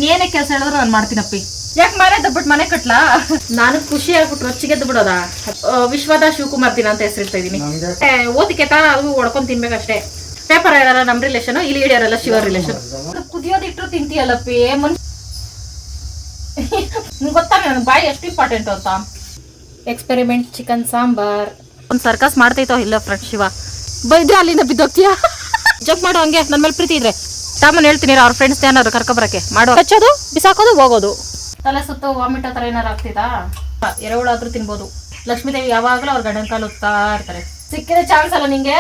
ನೀನ್ ಏನೇ ಕೆಲಸ ಹೇಳಿದ್ರು ನಾನು ಮಾಡ್ತೀನಪ್ಪಿ. ಯಾಕೆ ಮಾರೇ ದಬ್ಬಿಟ್ಟು ಮನೆ ಕಟ್ಲಾ? ನಾನು ಖುಷಿ ಆಗ್ಬಿಟ್ಟು ರೊಚ್ಚಿಗೆದ್ದು ಬಿಡೋದ. ವಿಶ್ವದ ಶಿವಕುಮಾರ್ ದಿನ ಅಂತ ಹೆಸರಿಡ್ತಾ ಇದೀನಿ. ಓದಿಕೆತ ಅದು ಹೊಡ್ಕೊಂಡ್ ತಿನ್ಬೇಕಷ್ಟೇ. ಪೇಪರ್ ಹೇಳಲ್ಲ ನಮ್ ರಿಲೇಷನ್, ಇಲ್ಲಿ ಹಿಡಿಯಾರಲ್ಲ ಶಿವ ರಿಲೇಷನ್. ಕುದಿಯೋದಿಟ್ರು ತಿಂತೀಯಲ್ಲಪ್ಪಿ. ಗೊತ್ತಾ ನನ್ ಬಾಯಿ ಎಷ್ಟು ಇಂಪಾರ್ಟೆಂಟ್ ಅಂತ. Experiment chicken sambar. ಒಂದ್ ಸರ್ಕಸ್ ಮಾಡ್ತೈತೋ ಇಲ್ಲ ಫ್ರೆಂಡ್ ಶಿವ. ಬೈದ್ರೆ ಅಲ್ಲಿಂದ ಬಿದ್ದೋಗ್ತೀಯ. ಜಂಪ್ ಮಾಡೋ ಹಂಗೆ ನನ್ ಮೇಲೆ ಪ್ರೀತಿ ಇದ್ರೆ ತಾಮನ್ ಹೇಳ್ತೀನಿ ಅವ್ರ ಫ್ರೆಂಡ್ಸ್ ಏನಾದ್ರು ಕರ್ಕೊಬರಕ್ಕೆ ಮಾಡೋ. ಹಚ್ಚೋದು ಬಿಸಾಕೋದು ಹೋಗೋದು. ತಲೆ ಸುತ್ತ ವಾಮಿಟ್ ಹತ್ರ ಏನಾರು ಆಗ್ತಿದಾ? ಎರೆಹುಳಾದ್ರೂ ತಿನ್ಬೋದು. ಲಕ್ಷ್ಮೀದೇವಿ ಯಾವಾಗ್ಲೂ ಅವ್ರ ಗಂಡನ ಕಾಲು ಹೋಗ್ತಾ ಇರ್ತಾರೆ. ಸಿಕ್ಕಿದ್ರೆ ಚಾನ್ಸ್ ಅಲ್ಲ ನಿಂಗೆ.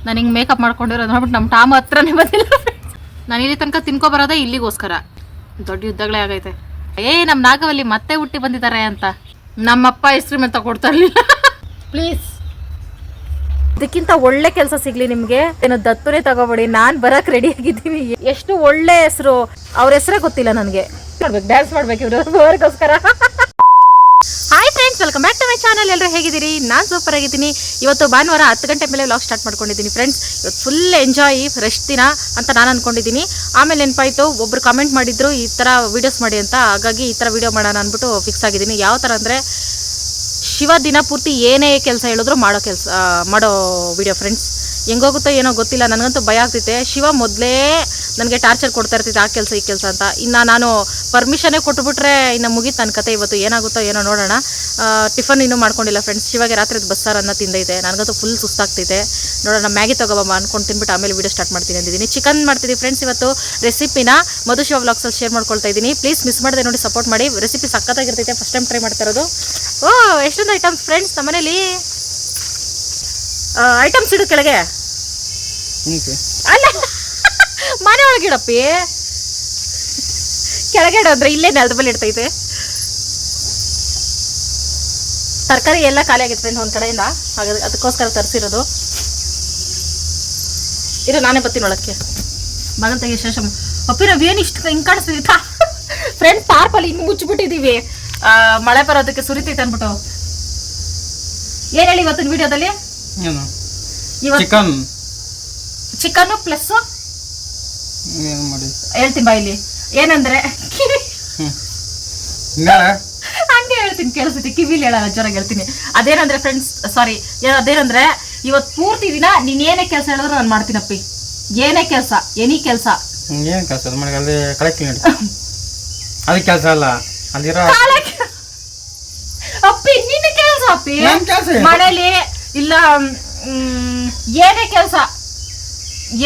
ನಾನು ಹಿಂಗ್ ಮೇಕಪ್ ಮಾಡ್ಕೊಂಡಿರೋದು ನೋಡ್ಬಿಟ್ಟು ನಮ್ ಟಾಮ್ ಹತ್ರನೇ ಬಂದಿಲ್ಲ. ನಾನು ಇಲ್ಲಿ ತನಕ ತಿನ್ಕೊ ಬರೋದೇ ಇಲ್ಲಿಗೋಸ್ಕರ. ದೊಡ್ಡ ಯುದ್ಧಗಳೇ ಆಗೈತೆ. ನಮ್ ನಾಗವಲ್ಲಿ ಮತ್ತೆ ಹುಟ್ಟಿ ಬಂದಿದ್ದಾರೆ ಅಂತ ನಮ್ಮಪ್ಪ ಹೆಸ್ರು ಮೇಲೆ ತಗೊಡ್ತಾ ಇರ್ಲಿಲ್ಲ. ಪ್ಲೀಸ್ ಇದಕ್ಕಿಂತ ಒಳ್ಳೆ ಕೆಲಸ ಸಿಗ್ಲಿ ನಿಮ್ಗೆ. ಏನೋ ದತ್ತುನೇ ತಗೋಬೇಡಿ, ನಾನ್ ಬರಕ್ ರೆಡಿ ಆಗಿದ್ದೀನಿ. ಎಷ್ಟು ಒಳ್ಳೆ ಹೆಸರು, ಅವ್ರ ಹೆಸರೇ ಗೊತ್ತಿಲ್ಲ ನನಗೆ. ಮಾಡ್ಬೇಕು, ಡ್ಯಾನ್ಸ್ ಮಾಡ್ಬೇಕು ಇವ್ರಿಗೋಸ್ಕರ. Hi friends, welcome back to my channel. ಎಲ್ಲರೂ ಹೇಗಿದ್ದೀರಿ? ನಾನು ಸೂಪರ್ ಆಗಿದ್ದೀನಿ. ಇವತ್ತು ಭಾನುವಾರ 10 ಗಂಟೆ ಮೇಲೆ ವ್ಲಾಗ್ ಸ್ಟಾರ್ಟ್ ಮಾಡ್ಕೊಂಡಿದ್ದೀನಿ ಫ್ರೆಂಡ್ಸ್. ಇವತ್ತು ಫುಲ್ ಎಂಜಾಯ್, ರೆಸ್ಟ್ ದಿನ ಅಂತ ನಾನು ಅನ್ಕೊಂಡಿದ್ದೀನಿ. ಆಮೇಲೆ ನೆನಪಾಯ್ತು, ಒಬ್ರು ಕಮೆಂಟ್ ಮಾಡಿದ್ರು ಈ ಥರ ವೀಡಿಯೋಸ್ ಮಾಡಿ ಅಂತ. ಹಾಗಾಗಿ ಈ ಥರ ವೀಡಿಯೋ ಮಾಡೋಣ ಅಂದ್ಬಿಟ್ಟು ಫಿಕ್ಸ್ ಆಗಿದ್ದೀನಿ. ಯಾವ ಥರ ಅಂದರೆ ಶಿವ ದಿನ ಪೂರ್ತಿ ಏನೇ ಕೆಲಸ ಹೇಳಿದ್ರು ಮಾಡೋ ವಿಡಿಯೋ ಫ್ರೆಂಡ್ಸ್. ಹೆಂಗೋಗುತ್ತೋ ಏನೋ ಗೊತ್ತಿಲ್ಲ, ನನಗಂತೂ ಭಯ ಆಗ್ತೈತೆ. ಶಿವ ಮೊದಲೇ ನನಗೆ ಟಾರ್ಚರ್ ಕೊಡ್ತಾ ಇರ್ತಿದ್ದೆ, ಆ ಕೆಲಸ ಈ ಕೆಲಸ ಅಂತ. ಇನ್ನು ನಾನು ಪರ್ಮಿಷನ್ನೇ ಕೊಟ್ಟುಬಿಟ್ರೆ ಇನ್ನು ಮುಗೀತು ನನ್ನ ಕತೆ. ಇವತ್ತು ಏನಾಗುತ್ತೋ ಏನೋ ನೋಡೋಣ. ಟಿಫನ್ ಇನ್ನೂ ಮಾಡ್ಕೊಂಡಿಲ್ಲ ಫ್ರೆಂಡ್ಸ್. ಶಿವಾಗೆ ರಾತ್ರಿ ಬಸ್ಸಾರು ಅನ್ನ ತಿಂದೈತೆ. ನನಗಂತೂ ಫುಲ್ ಸುಸ್ತಾಗ್ತೈತೆ. ನೋಡೋಣ, ಮ್ಯಾಗಿ ತಗೋಬಮ್ಮ ಅನ್ಕೊಂಡು ತಿನ್ಬಿಟ್ಟು ಆಮೇಲೆ ವೀಡಿಯೋ ಸ್ಟಾರ್ಟ್ ಮಾಡ್ತೀನಿ ಅಂದಿದ್ದೀನಿ. ಚಿಕನ್ ಮಾಡ್ತಿದ್ದೀನಿ ಫ್ರೆಂಡ್ಸ್. ಇವತ್ತು ರೆಸಿಪಿನ ಮಧು ಶಿವ ವ್ಲಾಗ್ಸಲ್ಲಿ ಶೇರ್ ಮಾಡ್ಕೊಳ್ತಾ ಇದ್ದೀನಿ. ಪ್ಲೀಸ್ ಮಿಸ್ ಮಾಡದೆ ನೋಡಿ ಸಪೋರ್ಟ್ ಮಾಡಿ. ರೆಸಿಪಿ ಸಕ್ಕತ್ತಾಗಿರ್ತೈತೆ, ಫಸ್ಟ್ ಟೈಮ್ ಟ್ರೈ ಮಾಡ್ತಾ ಇರೋದು. ಎಷ್ಟೊಂದು ಐಟಮ್ಸ್ ಫ್ರೆಂಡ್ಸ್ ನಮ್ಮ ಮನೇಲಿ. ಐಟಮ್ಸ್ ಇಡು ಕೆಳಗೆ, ಅಲ್ಲ ಮನೆ ಒಳಗಿಡಪ್ಪಿ. ಕೆಳಗೆ ಇಡೋದ್ರೆ ಇಲ್ಲೇ ನೆಲದ ಮೇಲೆ ಇಡ್ತೈತೆ. ತರಕಾರಿ ಎಲ್ಲ ಖಾಲಿ ಆಗಿತ್ತು ಫ್ರೆಂಡ್ ಒಂದ್ ಕಡೆಯಿಂದ, ಹಾಗಾದ್ರೆ ಅದಕ್ಕೋಸ್ಕರ ತರಿಸಿರೋದು. ಇದು ನಾನೇ ಬರ್ತೀನಿ ಒಳಕ್ಕೆ. ಮಗನ್ ತೆಗಿ ಶೇಷ. ಅಪ್ಪಿ ನಾವೇನು ಇಷ್ಟು ಹಿಂಗೆ ಕಾಣಿಸ್ತಿದ್ದ ಫ್ರೆಂಡ್. ಟಾರ್ಪಲ್ಲಿ ಹಿಂಗೆ ಮುಚ್ಚಿಬಿಟ್ಟಿದ್ದೀವಿ, ಮಳೆ ಬರೋದಕ್ಕೆ ಸುರಿತೈತೆ ಅನ್ಬಿಟ್ಟು. ಏನ್ ಹೇಳಿ ಇವತ್ತಿನ ವಿಡಿಯೋದಲ್ಲಿ? ಚಿಕನ್ ಪ್ಲಸ್ ಹೇಳ್ತೀನಿ ಬಾಯಿಲಿ. ಏನಂದ್ರೆ ಹಂಗೆ ಹೇಳ್ತೀನಿ, ಕೇಳಿಸ್ತಿ ಕಿವಿಲಿ ಹೇಳಲ್ಲ, ಜೋರಾಗಿ ಹೇಳ್ತೀನಿ. ಅದೇನಂದ್ರೆ ಫ್ರೆಂಡ್ಸ್, ಸಾರಿ, ಅದೇನಂದ್ರೆ ಇವತ್ತು ಪೂರ್ತಿ ದಿನ ನೀನ್ ಏನೇ ಕೆಲಸ ಹೇಳಿದ್ರು ನಾನು ಮಾಡ್ತೀನಪ್ಪಿ. ಏನೇ ಕೆಲಸ, ಎನಿ ಕೆಲಸ. ಏನ್ ಕೆಲಸ ಅದು ಕೆಲಸ ಅಲ್ಲ, ಅಲ್ಲಿರೋ ಅಪ್ಪಿ ನಿನ್ನ ಕೆಲಸ ಅಪ್ಪಿ. ಮನೇಲಿ ಇಲ್ಲ ಏನೇ ಕೆಲಸ,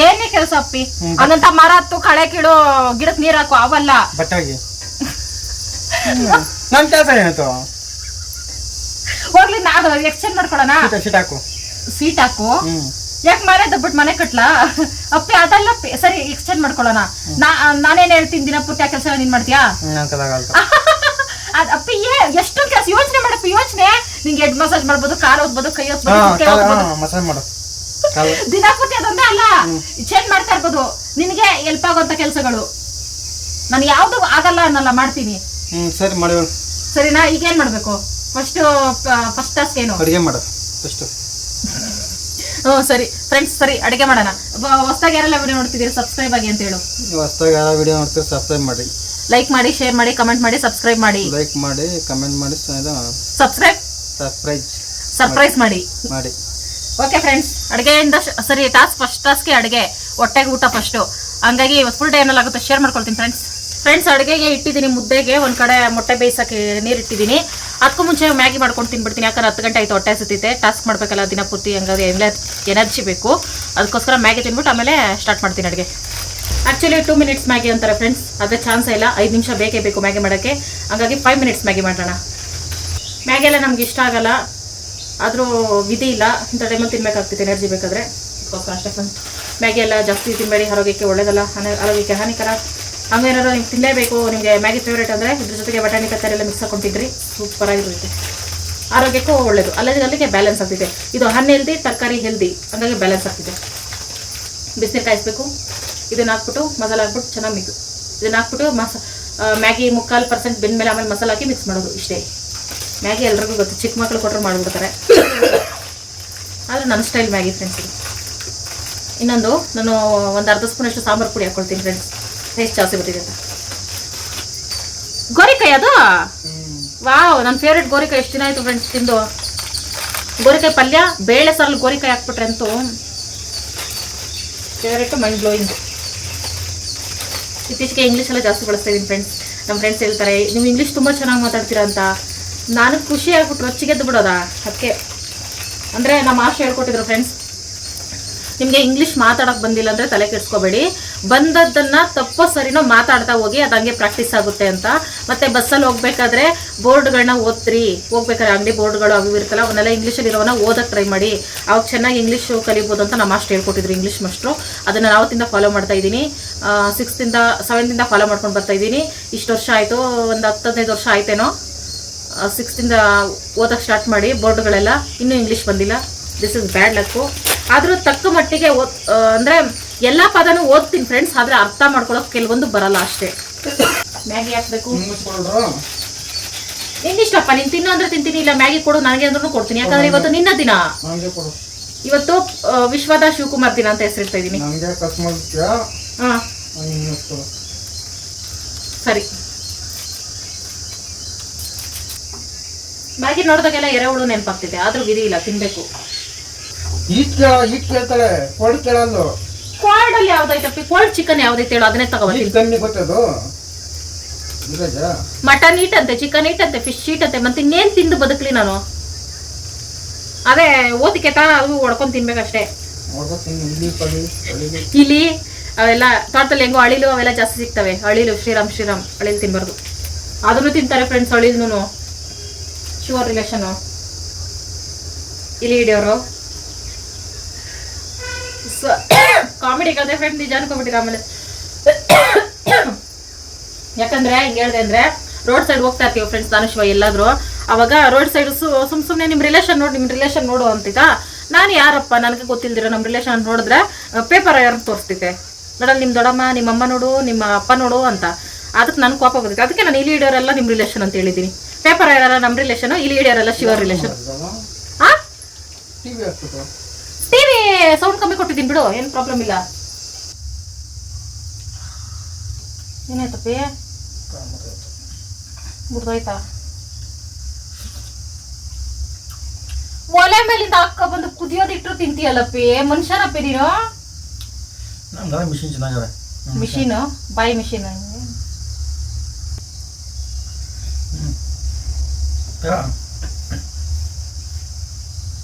ಏನೇ ಕೆಲಸ ಅಪ್ಪಿ. ಹಂಗಂತ ಮರ ಹತ್ತು, ಕಳೆ ಕೀಳು, ಗಿಡಕ್ ನೀರ್ ಹಾಕು ಅವಲ್ಲ. ಬಟ್ಟಾಗಿ ನನ್ ಕೆಲಸ ಏನಾಯ್ತು? ಹೋಗ್ಲಿ, ನಾನು ಎಕ್ಸ್ಚೇಂಜ್ ಮಾಡ್ಕೊಳೋಣ. ಸೀಟ್ ಹಾಕು. ಯಾಕೆ ಮಾರೇ ದಬ್ಬಿಟ್ಟು ಮನೆ ಕಟ್ಲಾ? ಅಪ್ಪಿ ಅದಲ್ಲ ಸರಿ, ಎಕ್ಸ್ಚೇಂಜ್ ಮಾಡ್ಕೊಳ್ಳೋಣ. ನಾನೇನ್ ಹೇಳ್ತೀನಿ, ದಿನ ಪೂರ್ತಿ ಆ ಕೆಲಸ ನೀನ್ ಮಾಡ್ತೀಯಾ? ಅಪ್ಪಿ ಎಷ್ಟು ಕೆಲಸ ಯೋಚನೆ ಮಾಡಪ್ಪಿ, ಯೋಚನೆ. ನಿಂಗೆ ಹೆಡ್ ಮಸಾಜ್ ಮಾಡ್ಬೋದು, ಕಾರ್ ಹೋಗ್ಬೋದು, ಕೈ ಹೋಗ್ಬೋದು, ದಿನ ಪೂರ್ತಿ ಅದೊಂದೇ ಅಲ್ಲ, ಚೇಂಜ್ ಮಾಡ್ತಾ ಇರ್ಬೋದು. ನಿನಗೆ ಹೆಲ್ಪ್ ಆಗುವಂತ ಕೆಲಸಗಳು. ನಾನು ಯಾವ್ದು ಆಗಲ್ಲ ಅನ್ನಲ್ಲ, ಮಾಡ್ತೀನಿ. ಸರಿ ಮಾಡೋಣ. ಸರಿನಾ? ಈಗ ಏನ್ ಮಾಡ್ಬೇಕು? ಫಸ್ಟ್ ಟಾಸ್ಕ್ ಏನು? ಅಡಿಗೆ ಮಾಡು ಫಸ್ಟ್. ಸರಿ ಫ್ರೆಂಡ್ಸ್, ಸರಿ ಅಡಿಗೆ ಮಾಡೋಣ. ಹೊಸದಾಗಿ ಯಾರೆಲ್ಲ ವಿಡಿಯೋ ನೋಡ್ತಿದ್ದೀರಿ ಸಬ್ಸ್ಕ್ರೈಬ್ ಆಗಿ ಅಂತ ಹೇಳು. ಹೊಸದಾಗಿ ಯಾರು ವಿಡಿಯೋ ನೋಡ್ತೀರಿ ಸಬ್ಸ್ಕ್ರೈಬ್ ಮಾಡಿ, ಲೈಕ್ ಮಾಡಿ, ಶೇರ್ ಮಾಡಿ, ಕಮೆಂಟ್ ಮಾಡಿ, ಸಬ್ಸ್ಕ್ರೈಬ್ ಮಾಡಿ. ಲೈಕ್ ಮಾಡಿ, ಕಮೆಂಟ್ ಮಾಡಿ, ಸರ್ಪ್ರೈಸ್ ಮಾಡಿ. ಓಕೆ ಫ್ರೆಂಡ್ಸ್, ಅಡುಗೆಯಿಂದ ಸರಿ ಫಸ್ಟ್ ಟಾಸ್ಕ್ ಅಡುಗೆ, ಹೊಟ್ಟೆಗೆ ಊಟ ಫಸ್ಟು. ಹಂಗಾಗಿ ಇವತ್ತು ಫುಲ್ ಡೇ ಏನೆಲ್ಲ ಆಗುತ್ತೆ ಶೇರ್ ಮಾಡ್ಕೊಳ್ತೀನಿ ಫ್ರೆಂಡ್ಸ್. ಅಡುಗೆಗೆ ಇಟ್ಟಿದ್ದೀನಿ, ಮುದ್ದೆಗೆ ಒಂದು ಕಡೆ ಮೊಟ್ಟೆ ಬೇಯಿಸೋಕ್ಕೆ ನೀರು ಇಟ್ಟಿದ್ದೀನಿ. ಅದಕ್ಕೂ ಮುಂಚೆ ಮ್ಯಾಗಿ ಮಾಡ್ಕೊಂಡು ತಿನ್ಬಿಡ್ತೀನಿ. ಯಾಕಂದ್ರೆ 10 ಗಂಟೆ ಆಯಿತು, ಹೊಟ್ಟೆ ಹಸಿತೈತೆ. ಟಾಸ್ಕ್ ಮಾಡಬೇಕಲ್ಲ ದಿನ ಪೂರ್ತಿ, ಹಂಗಾಗಿ ಎನರ್ಜಿ ಬೇಕು. ಅದಕ್ಕೋಸ್ಕರ ಮ್ಯಾಗಿ ತಿನ್ಬಿಟ್ಟು ಆಮೇಲೆ ಸ್ಟಾರ್ಟ್ ಮಾಡ್ತೀನಿ ಅಡುಗೆ. ಆ್ಯಕ್ಚುಲಿ 2 ಮಿನಿಟ್ಸ್ ಮ್ಯಾಗಿ ಅಂತಾರೆ ಫ್ರೆಂಡ್ಸ್, ಅದೇ ಚಾನ್ಸೇ ಇಲ್ಲ. 5 ನಿಮಿಷ ಬೇಕೇ ಬೇಕು ಮ್ಯಾಗಿ ಮಾಡೋಕ್ಕೆ. ಹಂಗಾಗಿ 5 ಮಿನಿಟ್ಸ್ ಮ್ಯಾಗಿ ಮಾಡೋಣ. ಮ್ಯಾಗಿ ಎಲ್ಲ ನಮ್ಗೆ ಇಷ್ಟ ಆಗಲ್ಲ, ಆದರೂ ವಿಧಿ ಇಲ್ಲ, ಇಂಥ ಟೈಮಲ್ಲಿ ತಿನ್ಬೇಕಾಗ್ತೈತೆ ಎನರ್ಜಿ ಬೇಕಾದರೆ. ಅದಕ್ಕೋಸ್ಕರ ಅಷ್ಟೇ ಫ್ರೆಂಡ್ಸ್. ಮ್ಯಾಗಿ ಎಲ್ಲ ಜಾಸ್ತಿ ತಿನ್ನಬೇಡಿ, ಆರೋಗ್ಯಕ್ಕೆ ಒಳ್ಳೇದಲ್ಲ, ಆರೋಗ್ಯಕ್ಕೆ ಹಾನಿಕರ. ಹಂಗೇನಾದ್ರು ನಿಮ್ಗೆ ತಿನ್ನಲೇಬೇಕು, ನಿಮಗೆ ಮ್ಯಾಗಿ ಫೇವ್ರೇಟ್ ಅಂದರೆ ಇದ್ರ ಜೊತೆಗೆ ಬಟಾಣಿ ತರಕಾರಿ ಎಲ್ಲ ಮಿಕ್ಸ್ ಹಾಕೊಂಡಿದ್ರಿ, ಸೂಪರ್ ಆಗಿರುತ್ತೆ. ಆರೋಗ್ಯಕ್ಕೂ ಒಳ್ಳೇದು, ಅಲ್ಲಿಗೆ ಬ್ಯಾಲೆನ್ಸ್ ಆಗ್ತಿದೆ. ಇದು ಹಣ್ಣು ಹೆಲ್ದಿ, ತರಕಾರಿ ಹೆಲ್ದಿ, ಹಂಗಾಗಿ ಬ್ಯಾಲೆನ್ಸ್ ಆಗ್ತಿದೆ. ಬಿಸಿನೀರು ಕಾಯಿಸ್ಬೇಕು. ಇದನ್ನ ಹಾಕ್ಬಿಟ್ಟು ಮಸಾಲೆ ಹಾಕ್ಬಿಟ್ಟು ಚೆನ್ನಾಗಿ ಮಿಕ್ಸ್. ಇದನ್ನ ಹಾಕ್ಬಿಟ್ಟು ಮ್ಯಾಗಿ 3/4% ಬೆಂದ್ಮೇಲೆ ಆಮೇಲೆ ಮಸಾಲೆ ಹಾಕಿ ಮಿಕ್ಸ್ ಮಾಡೋದು. ಇಷ್ಟೇ ಮ್ಯಾಗಿ. ಎಲ್ರಿಗೂ ಗೊತ್ತು, ಚಿಕ್ಕ ಮಕ್ಕಳು ಕೊಟ್ಟರು ಮಾಡಿಬಿಡ್ತಾರೆ. ಆದರೆ ನನ್ನ ಸ್ಟೈಲ್ ಮ್ಯಾಗಿ ಫ್ರೆಂಡ್ಸ್ ಇದು. ಇನ್ನೊಂದು ನಾನು ಒಂದು ಅರ್ಧ ಸ್ಪೂನ್ ಅಷ್ಟು ಸಾಂಬಾರು ಪುಡಿ ಹಾಕ್ಕೊಳ್ತೀನಿ ಫ್ರೆಂಡ್ಸ್, ಟೇಸ್ಟ್ ಜಾಸ್ತಿ ಬರ್ತಿದೆ ಅಂತ. ಗೋರಿಕಾಯಿ ಅದು ವಾವ್, ನನ್ನ ಫೇವ್ರೆಟ್ ಗೋರಿಕಾಯಿ. ಎಷ್ಟು ದಿನ ಆಯಿತು ಫ್ರೆಂಡ್ಸ್ ತಿಂದು. ಗೋರಿಕಾಯಿ ಪಲ್ಯ ಬೇಳೆ ಸಾರಲ್ಲಿ ಗೋರಿಕಾಯಿ ಹಾಕ್ಬಿಟ್ರೆ ಅಂತೂ ಫೇವ್ರೆಟ್, ಮೈಂಡ್ ಬ್ಲೋಯಿಂಗ್. ಇತ್ತೀಚೆಗೆ ಇಂಗ್ಲೀಷೆಲ್ಲ ಜಾಸ್ತಿ ಬಳಸ್ತಾ ಇದ್ದೀನಿ ಫ್ರೆಂಡ್ಸ್. ನಮ್ಮ ಫ್ರೆಂಡ್ಸ್ ಹೇಳ್ತಾರೆ ನೀವು ಇಂಗ್ಲೀಷ್ ತುಂಬ ಚೆನ್ನಾಗಿ ಮಾತಾಡ್ತೀರಾ ಅಂತ. ನನಗೆ ಖುಷಿ ಆಗ್ಬಿಟ್ಟು ರೊಚ್ಚಿಗೆದ್ದು ಬಿಡೋದಾ. ಅದಕ್ಕೆ ಅಂದರೆ ನಮ್ಮ ಆಶೆ ಹೇಳ್ಕೊಟ್ಟಿದ್ರು ಫ್ರೆಂಡ್ಸ್, ನಿಮಗೆ ಇಂಗ್ಲೀಷ್ ಮಾತಾಡೋಕೆ ಬಂದಿಲ್ಲ ಅಂದರೆ ತಲೆ ಕೆಡಿಸ್ಕೋಬೇಡಿ, ಬಂದದ್ದನ್ನು ತಪ್ಪೋ ಸರಿನೋ ಮಾತಾಡ್ತಾ ಹೋಗಿ, ಅದು ಹಂಗೆ ಪ್ರಾಕ್ಟೀಸ್ ಆಗುತ್ತೆ ಅಂತ. ಮತ್ತು ಬಸ್ಸಲ್ಲಿ ಹೋಗ್ಬೇಕಾದ್ರೆ ಬೋರ್ಡ್ಗಳನ್ನ ಓದ್ತೀರಿ, ಹೋಗ್ಬೇಕಾದ್ರೆ ಅಂಗಡಿ ಬೋರ್ಡ್ಗಳು ಅವು ಇರ್ತಲ್ಲ, ಅವನ್ನೆಲ್ಲ ಇಂಗ್ಲೀಷಲ್ಲಿ ಇರೋವನ್ನ ಓದಕ್ಕೆ ಟ್ರೈ ಮಾಡಿ, ಅವಾಗ ಚೆನ್ನಾಗಿ ಇಂಗ್ಲೀಷು ಕಲಿಬೋದು ಅಂತ ನಮ್ಮ ಅಷ್ಟು ಹೇಳ್ಕೊಟ್ಟಿದ್ರು ಇಂಗ್ಲೀಷ್ ಮಾಸ್ಟ್ರು. ಅದನ್ನು ನಾವತ್ತಿಂದ ಫಾಲೋ ಮಾಡ್ತಾ ಇದ್ದೀನಿ. 7th ಫಾಲೋ ಮಾಡ್ಕೊಂಡು ಬರ್ತಾ ಇದ್ದೀನಿ. ಇಷ್ಟು ವರ್ಷ ಆಯಿತು, ಒಂದು 10-15 ವರ್ಷ ಆಯ್ತೇನೋ. 6th ಓದಕ್ಕೆ ಸ್ಟಾರ್ಟ್ ಮಾಡಿ ಬೋರ್ಡ್ಗಳೆಲ್ಲ. ಇನ್ನೂ ಇಂಗ್ಲೀಷ್ ಬಂದಿಲ್ಲ. This is bad luck. ಆದರೂ ತಕ್ಕ ಮಟ್ಟಿಗೆ ಅಂದರೆ ಎಲ್ಲ ಪದನೂ ಓದ್ತೀನಿ ಫ್ರೆಂಡ್ಸ್, ಆದರೆ ಅರ್ಥ ಮಾಡ್ಕೊಳ್ಳೋಕೆ ಕೆಲವೊಂದು ಬರಲ್ಲ ಅಷ್ಟೇ. ಮ್ಯಾಗಿ ಹಾಕ್ಬೇಕು. ನಿನ್ನಿಷ್ಟಪ್ಪ, ನೀನು ತಿನ್ನೋ ಅಂದರೆ ತಿಂತೀನಿ, ಇಲ್ಲ ಮ್ಯಾಗಿ ಕೊಡು ನನಗೆ ಅಂದ್ರೂ ಕೊಡ್ತೀನಿ. ಯಾಕಂದ್ರೆ ಇವತ್ತು ನಿನ್ನ ದಿನ. ಇವತ್ತು ವಿಶ್ವದ ಶಿವಕುಮಾರ್ ದಿನ ಅಂತ ಹೆಸರಿಡ್ತಾ ಇದ್ದೀನಿ. ಹಾಂ ಸರಿ. ಮ್ಯಾಗಿ ನೋಡಿದಾಗೆಲ್ಲ ಎರೆಹುಳು ನೆನಪಾಗ್ತಿದೆ, ಆದ್ರೂ ವಿಧಿ ಇಲ್ಲ, ತಿನ್ಬೇಕು. ಕೋಲ್ಡಲ್ಲಿ ಯಾವ್ದೈತಪ್ಪಿ? ಕೋಲ್ಡ್ ಚಿಕನ್ ಯಾವ್ದೈತೆ ಹೇಳು, ಅದನ್ನೇ ತಗೋಬರ್ತೀನಿ. ಮಟನ್ ಈಟಂತೆ, ಚಿಕನ್ ಈಟಂತೆ, ಫಿಶ್ ಈಟಂತೆ, ಮತ್ತೆ ಇನ್ನೇನ್ ತಿಂದು ಬದುಕ್ಲಿ ನಾನು? ಅದೇ ಓದಿಕೆ ತಾ ಅವು ಹೊಡ್ಕೊಂಡು ತಿನ್ಬೇಕಷ್ಟೇ. ಇಲಿ ಅವೆಲ್ಲ ತೋಟದಲ್ಲಿ ಹೆಂಗೋ ಅಳಿಲು ಅವೆಲ್ಲ ಜಾಸ್ತಿ ಸಿಗ್ತವೆ. ಅಳಿಲು ಶ್ರೀರಾಮ್ ಅಳಿಲು ತಿನ್ಬಾರ್ದು. ಅದನ್ನು ತಿಂತಾರೆ ಫ್ರೆಂಡ್ಸ್, ಅಳಿಲ್ನು. ಶುವರ್ ರಿಲೇಷನು ಇಲ್ಲಿ ಹಿಡಿಯೋರು. ಕಾಮಿಡಿ ಕತೆ ಫ್ರೆಂಡ್, ನಿಜ ಅನ್ಕೊಂಡ್ಬಿಟ್ಟಿರ. ಆಮೇಲೆ ಯಾಕಂದ್ರೆ ಹಿಂಗೆ ಹೇಳ್ದೆ ಅಂದ್ರೆ, ರೋಡ್ ಸೈಡ್ ಹೋಗ್ತಾ ಇರ್ತೀವಿ ಫ್ರೆಂಡ್ಸ್ ನಾನು ಶಿವ ಎಲ್ಲಾದ್ರು. ಅವಾಗ ರೋಡ್ ಸೈಡ್ ಸುಮ್ಮನೆ ನಿಮ್ಮ ರಿಲೇಷನ್ ನೋಡು ಅಂತಿದ್ದ. ನಾನು ಯಾರಪ್ಪ ನನಗೆ ಗೊತ್ತಿಲ್ದಿರೋ ನಮ್ಮ ರಿಲೇಷನ್ ನೋಡಿದ್ರೆ ಪೇಪರ್ ಯಾರು ತೋರಿಸ್ತಿದ್ದೆ, ನೋಡಲ್ಲ ನಿಮ್ಮ ದೊಡ್ಡಮ್ಮ ನಿಮ್ಮ ಅಮ್ಮ ನೋಡು ನಿಮ್ಮ ಅಪ್ಪ ನೋಡು ಅಂತ. ಅದಕ್ಕೆ ನನ್ನ ಕೋಪ ಬರ್ತೈತೆ. ಅದಕ್ಕೆ ನಾನು ಇಲ್ಲಿ ಹಿಡಿಯೋರೆಲ್ಲ ನಿಮ್ಮ ರಿಲೇಷನ್ ಅಂತ ಹೇಳಿದ್ದೀನಿ. ಪೇಪರ್ ಯಾರ ನಮ್ಮ ರಿಲೇಷನ್, ಇಲ್ಲಿ ಹಿಡಿಯೋರೆಲ್ಲ ಶಿವರ್ ರಿಲೇಷನ್. ಹಾಂ ಟಿವಿ ಸೌಂಡ್ ಕಮ್ಮಿ ಕೊಟ್ಟಿದ್ದೀನಿ ಬಿಡು, ಏನು ಪ್ರಾಬ್ಲಮ್ ಇಲ್ಲ. ಏನಾಯ್ತಪ್ಪಿ? ಮುರಿದೋಯ್ತಾ? ಒಲೆ ಮೇಲಿಂದ ಅಕ್ಕ ಬಂದು ಕುದಿಯೋದಿಟ್ಟು ತಿಂತೀಯಲ್ಲಪ್ಪಿ, ಮನುಷ್ಯನಪ್ಪಿ ನೀನು. ಮಿಷಿನ್ ಚೆನ್ನಾಗವೆ. ಮಿಷಿನ್ ಬಾಯಿ ಮಿಷಿನ್.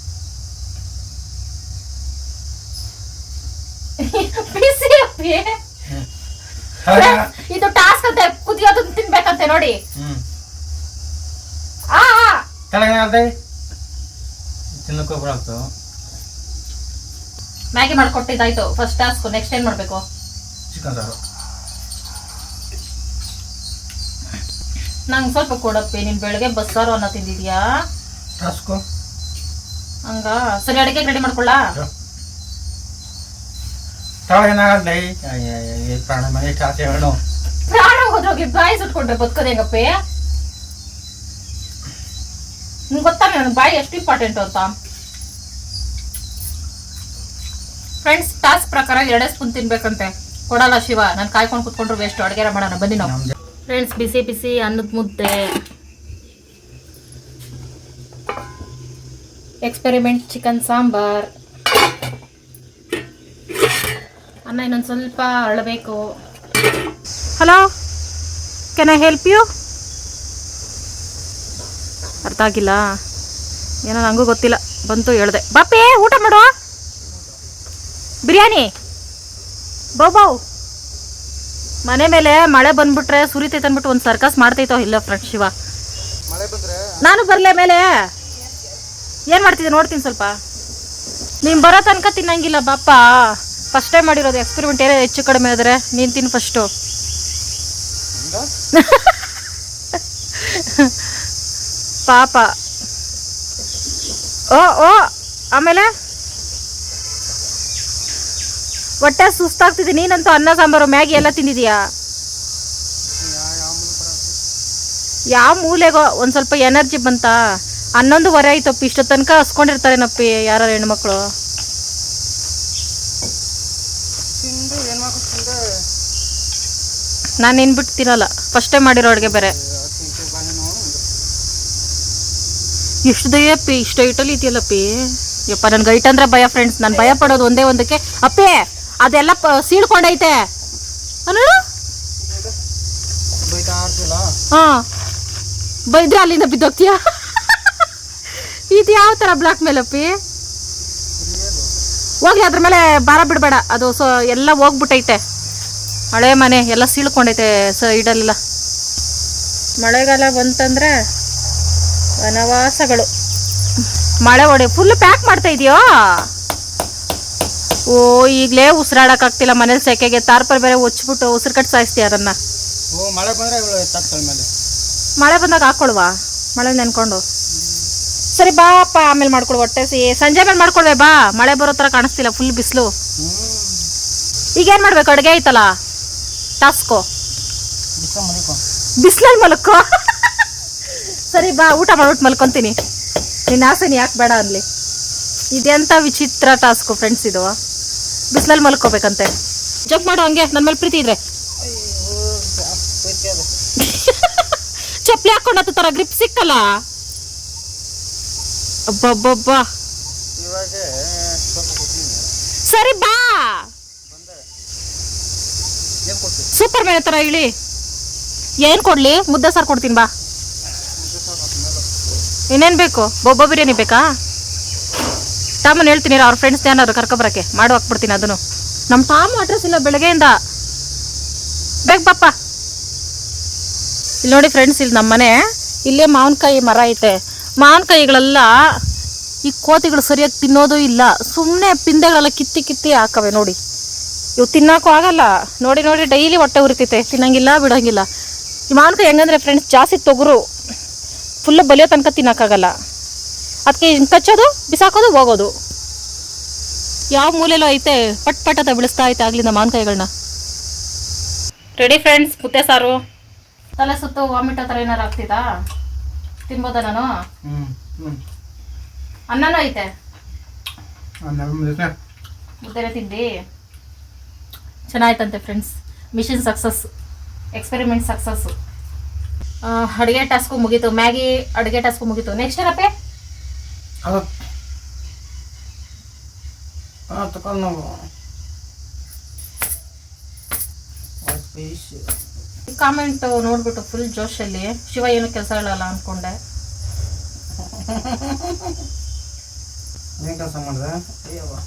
ಇದು ಟಾಸ್ಕ್ ಅಂತೆ, ಕುದಿಯೋದು ತಿನ್ಬೇಕಂತೆ ನೋಡಿ. ಮ್ಯಾಗಿ ಮಾಡ್ಕೊಟ್ಟಿದ್ದಾಯ್ತು ಫಸ್ಟ್ ಟಾಸ್ಕ್. ನೆಕ್ಸ್ಟ್ ಏನ್ ಮಾಡ್ಬೇಕು? ಚಿಕನ್ ಸಾರು. ನಂಗೆ ಸ್ವಲ್ಪ ಕೊಡಪ್ಪಿ, ನೀನ್ ಬೆಳಗ್ಗೆ ಬಸ್ಸಾರು ಅನ್ನ ತಿಂದಿದ್ಯಾ? ಟಾಸ್ಕು ಹಂಗ ಸರಿ, ಅಡಿಗೆ ರೆಡಿ ಮಾಡ್ಕೊಳ್ಳ. ಪ್ರಾಣ ಹೋದ್ರೋಗಿ ಬಾಯಿ ಸುಟ್ಕೊಂಡ್ರೆ ಬದುಕೋದು ಹೆಂಗಪ್ಪಿ? ನಿಮ್ಗೆ ಗೊತ್ತಾ ನನ್ನ ಬಾಯಿ ಎಷ್ಟು ಇಂಪಾರ್ಟೆಂಟ್ ಅಂತ? ಫ್ರೆಂಡ್ಸ್ ಟಾಸ್ಕ್ ಪ್ರಕಾರ 2 ಸ್ಪೂನ್ ತಿನ್ಬೇಕಂತೆ. ಕೊಡಲ್ಲ ಶಿವ, ನಾನು ಕಾಯ್ಕೊಂಡು ಕುತ್ಕೊಂಡ್ರು ವೇಸ್ಟ್. ಅಡುಗೆ ಮಾಡೋಣ ಬನ್ನಿ ನಾವು ಫ್ರೆಂಡ್ಸ್. ಬಿಸಿ ಬಿಸಿ ಅನ್ನದ ಮುದ್ದೆ, ಎಕ್ಸ್ಪೆರಿಮೆಂಟ್ ಚಿಕನ್ ಸಾಂಬಾರ್, ಅನ್ನ ಇನ್ನೊಂದು ಸ್ವಲ್ಪ ಅರಳಬೇಕು. Hello, can I help you? ಅರ್ಥ ಆಗಿಲ್ಲ ಏನೋ, ನನಗೂ ಗೊತ್ತಿಲ್ಲ, ಬಂತು ಹೇಳ್ದೆ. ಬಾಪಿ ಊಟ ಮಾಡುವ, ಬಿರಿಯಾನಿ ಬಾವು. ಮನೆ ಮೇಲೆ ಮಳೆ ಬಂದ್ಬಿಟ್ರೆ ಸುರಿತೈತೆ ಅಂದ್ಬಿಟ್ಟು ಒಂದು ಸರ್ಕಸ್ ಮಾಡ್ತೈತೋ ಇಲ್ಲ ಫ್ರೆಂಡ್ಸ್ ಶಿವ. ನಾನು ಬರಲೇ ಮೇಲೆ ಏನು ಮಾಡ್ತಿದ್ದೆ ನೋಡ್ತೀನಿ ಸ್ವಲ್ಪ. ನೀನು ಬರೋ ತನಕ ತಿನ್ನಂಗಿಲ್ಲ ಬಾಪ. ಫಸ್ಟ್ ಟೈಮ್ ಮಾಡಿರೋದು ಎಕ್ಸ್ಪೆರಿಮೆಂಟ್. ಏನೇ ಹೆಚ್ಚು ಕಡಿಮೆ ಆದರೆ ನೀನು ತಿನ್ನು ಫಸ್ಟು. ಪಾಪ. ಓ ಓ ಆಮೇಲೆ ಹೊಟ್ಟೆ ಸುಸ್ತಾಗ್ತಿದೆ. ನೀನಂತೂ ಅನ್ನ ಸಾಂಬಾರು ಮ್ಯಾಗಿ ಎಲ್ಲ ತಿಂದಿದೀಯಾ? ಯಾವ ಮೂಲೆಗೋ ಒಂದು ಸ್ವಲ್ಪ ಎನರ್ಜಿ ಬಂತ. 11:15 ಆಯ್ತಪ್ಪಿ. ಇಷ್ಟೋ ತನಕ ಹಸ್ಕೊಂಡಿರ್ತಾರೇನಪ್ಪಿ ಯಾರು ಹೆಣ್ಮಕ್ಳು. ನಾನು ನಿನ್ ಬಿಟ್ಟು ತಿನ್ನಲ್ಲ, ಫಸ್ಟ್ ಟೈಮ್ ಮಾಡಿರೋ ಅಡುಗೆ ಬೇರೆ. ಎಷ್ಟು ದಯ ಪಿ, ಇಷ್ಟ ಐಟಲ್ಲಿ ಇದೆಯಲ್ಲಪ್ಪಿ. ಯಪ್ಪ ನನ್ಗೆ ಐಟ್ ಅಂದ್ರೆ ಭಯ ಫ್ರೆಂಡ್ಸ್. ನಾನು ಭಯ ಪಡೋದು ಒಂದೇ ಒಂದಕ್ಕೆ, ಅಪ್ಪೇ ಅದೆಲ್ಲ ಸೀಳ್ಕೊಂಡೈತೆ ನೋಡು. ಹಾಂ ಬೈದ್ರೆ ಅಲ್ಲಿಂದ ಬಿದ್ದೋಗ್ತೀಯ. ಇದು ಯಾವ ಥರ ಬ್ಲಾಕ್ ಮೇಲ್ ಅಪ್ಪಿ? ಹೋಗ್ಲಿ ಅದ್ರ ಮೇಲೆ ಭಾರ ಬಿಡಬೇಡ, ಅದು ಎಲ್ಲ ಹೋಗ್ಬಿಟ್ಟೈತೆ. ಹಳೆ ಮನೆ ಎಲ್ಲ ಸೀಳ್ಕೊಂಡೈತೆ ಸೈಡಲ್ಲೆಲ್ಲ. ಮಳೆಗಾಲ ಬಂತಂದ್ರೆ ವನವಾಸಗಳು. ಮಳೆ ಹೊಡೆ ಫುಲ್ ಪ್ಯಾಕ್ ಮಾಡ್ತಾ ಇದೆಯೋ? ಓ ಈಗಲೇ ಉಸಿರಾಡೋಕ್ಕಾಗ್ತಿಲ್ಲ ಮನೇಲಿ ಸೆಕೆಗೆ. ತಾರ್ಪಲ್ ಬೇರೆ ಹೊಚ್ಬಿಟ್ಟು ಉಸಿರು ಕಟ್ಟು ಸಾಯಿಸ್ತೀಯ ಅದನ್ನು. ಮಳೆ ಬಂದಾಗ ಹಾಕ್ಕೊಳ್ವಾ, ಮಳೆ ನೆನ್ಕೊಂಡು. ಸರಿ ಬಾ ಅಪ್ಪ, ಆಮೇಲೆ ಮಾಡ್ಕೊಡು. ಹೊಟ್ಟೆ ಸಂಜೆ ಮೇಲೆ ಮಾಡ್ಕೊಳ್ವೆ ಬಾ, ಮಳೆ ಬರೋ ಥರ ಕಾಣಿಸ್ತಿಲ್ಲ, ಫುಲ್ ಬಿಸಿಲು. ಈಗೇನು ಮಾಡ್ಬೇಕು? ಅಡುಗೆ ಐತಲ್ಲ ಟಾಸ್ಕೋ, ಬಿಸಿಲಲ್ಲಿ ಮಲ್ಕೋ. ಸರಿ ಬಾ, ಊಟ ಮಾಡ್ಬಿಟ್ಟು ಮಲ್ಕೊತೀನಿ. ನಿನ್ನ ಆಸೆನಿ ಯಾಕೆ ಬೇಡ ಅನ್ಲಿ. ಇದೆಂಥ ವಿಚಿತ್ರ ಟಾಸ್ಕು ಫ್ರೆಂಡ್ಸ್ ಇದು. ಬಿಸಿಲಲ್ಲಿ ಮಲ್ಕೋಬೇಕಂತೆ. ಜಂಪ್ ಮಾಡು ಹಂಗೆ, ನನ್ನ ಮೇಲೆ ಪ್ರೀತಿ ಇದ್ರೆ. ಚಪ್ಪಲಿ ಹಾಕೊಂಡು ಹತ್ತು ಥರ ಗ್ರಿಪ್ ಸಿಕ್ಕಲ್ಲ. ಅಬ್ಬಬ್ಬಬ್ಬ, ಸರಿ ಬಾ. ಸೂಪರ್ ಮೇಲೆ ಥರ ಇಳಿ. ಏನು ಕೊಡ್ಲಿ? ಮುದ್ದೆ ಸಾರು ಕೊಡ್ತೀನಿ ಬಾ. ಇನ್ನೇನು ಬೇಕು? ಬೊಬ್ಬ ಬಿರಿಯಾನಿ ಬೇಕಾ? ಟಾಮನ್ ಹೇಳ್ತೀನಿ, ಅವ್ರ ಫ್ರೆಂಡ್ಸ್ ಏನಾದ್ರು ಕರ್ಕೊಬರಕ್ಕೆ ಮಾಡಿ ಹಾಕ್ಬಿಡ್ತೀನಿ ಅದನ್ನು. ನಮ್ಮ ಟಾಮು ಅಡ್ರೆಸ್ ಇಲ್ಲ ಬೆಳಗ್ಗೆಯಿಂದ. ಬೇಕು ಪಾಪ. ಇಲ್ಲಿ ನೋಡಿ ಫ್ರೆಂಡ್ಸ್, ಇಲ್ಲಿ ನಮ್ಮ ಮನೆ ಇಲ್ಲೇ ಮಾವಿನಕಾಯಿ ಮರ ಐತೆ. ಮಾವಿನಕಾಯಿಗಳೆಲ್ಲ ಈ ಕೋತಿಗಳು ಸರಿಯಾಗಿ ತಿನ್ನೋದು ಇಲ್ಲ. ಸುಮ್ಮನೆ ಪಿಂದೆಗಳೆಲ್ಲ ಕಿತ್ತಿ ಕಿತ್ತಿ ಹಾಕವೆ ನೋಡಿ. ಇವು ತಿನ್ನೋಕ್ಕೂ ಆಗಲ್ಲ. ನೋಡಿ ನೋಡಿ ಡೈಲಿ ಹೊಟ್ಟೆ ಉರಿತೈತೆ, ತಿನ್ನಂಗಿಲ್ಲ ಬಿಡೋಂಗಿಲ್ಲ. ಈ ಮಾವಿನಕಾಯಿ ಹೆಂಗಂದ್ರೆ ಫ್ರೆಂಡ್ಸ್, ಜಾಸ್ತಿ ತೊಗರು ಫುಲ್ಲು ಬಲಿಯೋ ತನಕ ತಿನ್ನೋಕ್ಕಾಗಲ್ಲ. ಅದಕ್ಕೆ ಹಿಂಗೆ ಕಚ್ಚೋದು, ಬಿಸಾಕೋದು, ಹೋಗೋದು. ಯಾವ ಮೂಲೆಯಲ್ಲೂ ಐತೆ, ಪಟ್ ಪಟ್ ಅಂತ ಬಿಡಿಸ್ತಾ ಐತೆ ಆಗ್ಲಿಂದ ಮಾವಿನಕಾಯಿಗಳನ್ನ. ರೆಡಿ ಫ್ರೆಂಡ್ಸ್, ಮುದ್ದೆ ಸಾರು. ತಲೆ ಸುತ್ತು ವಾಮಿಟ್ ಹತ್ರ ಏನಾರು ಆಗ್ತಿದಾ? ತಿನ್ಬೋದಾ ನಾನು? ಅನ್ನನೂ ಐತೆ, ಮುದ್ದೆನೇ ತಿಂದು ಚೆನ್ನಾಯ್ತಂತೆ friends. Mission success, experiment success. ಅಡುಗೆ ಟಾಸ್ಕು ಮುಗೀತು, ಮ್ಯಾಗಿ ಅಡುಗೆ ಟಾಸ್ಕು ಮುಗೀತು. ನೆಕ್ಸ್ಟ್ ಏನಪ್ಪೆ? ಕಾಮೆಂಟ್ ನೋಡ್ಬಿಟ್ಟು ಫುಲ್ ಜೋಶಲ್ಲಿ ಶಿವ ಏನು ಕೆಲಸ ಹೇಳಲ್ಲ ಅನ್ಕೊಂಡೆ.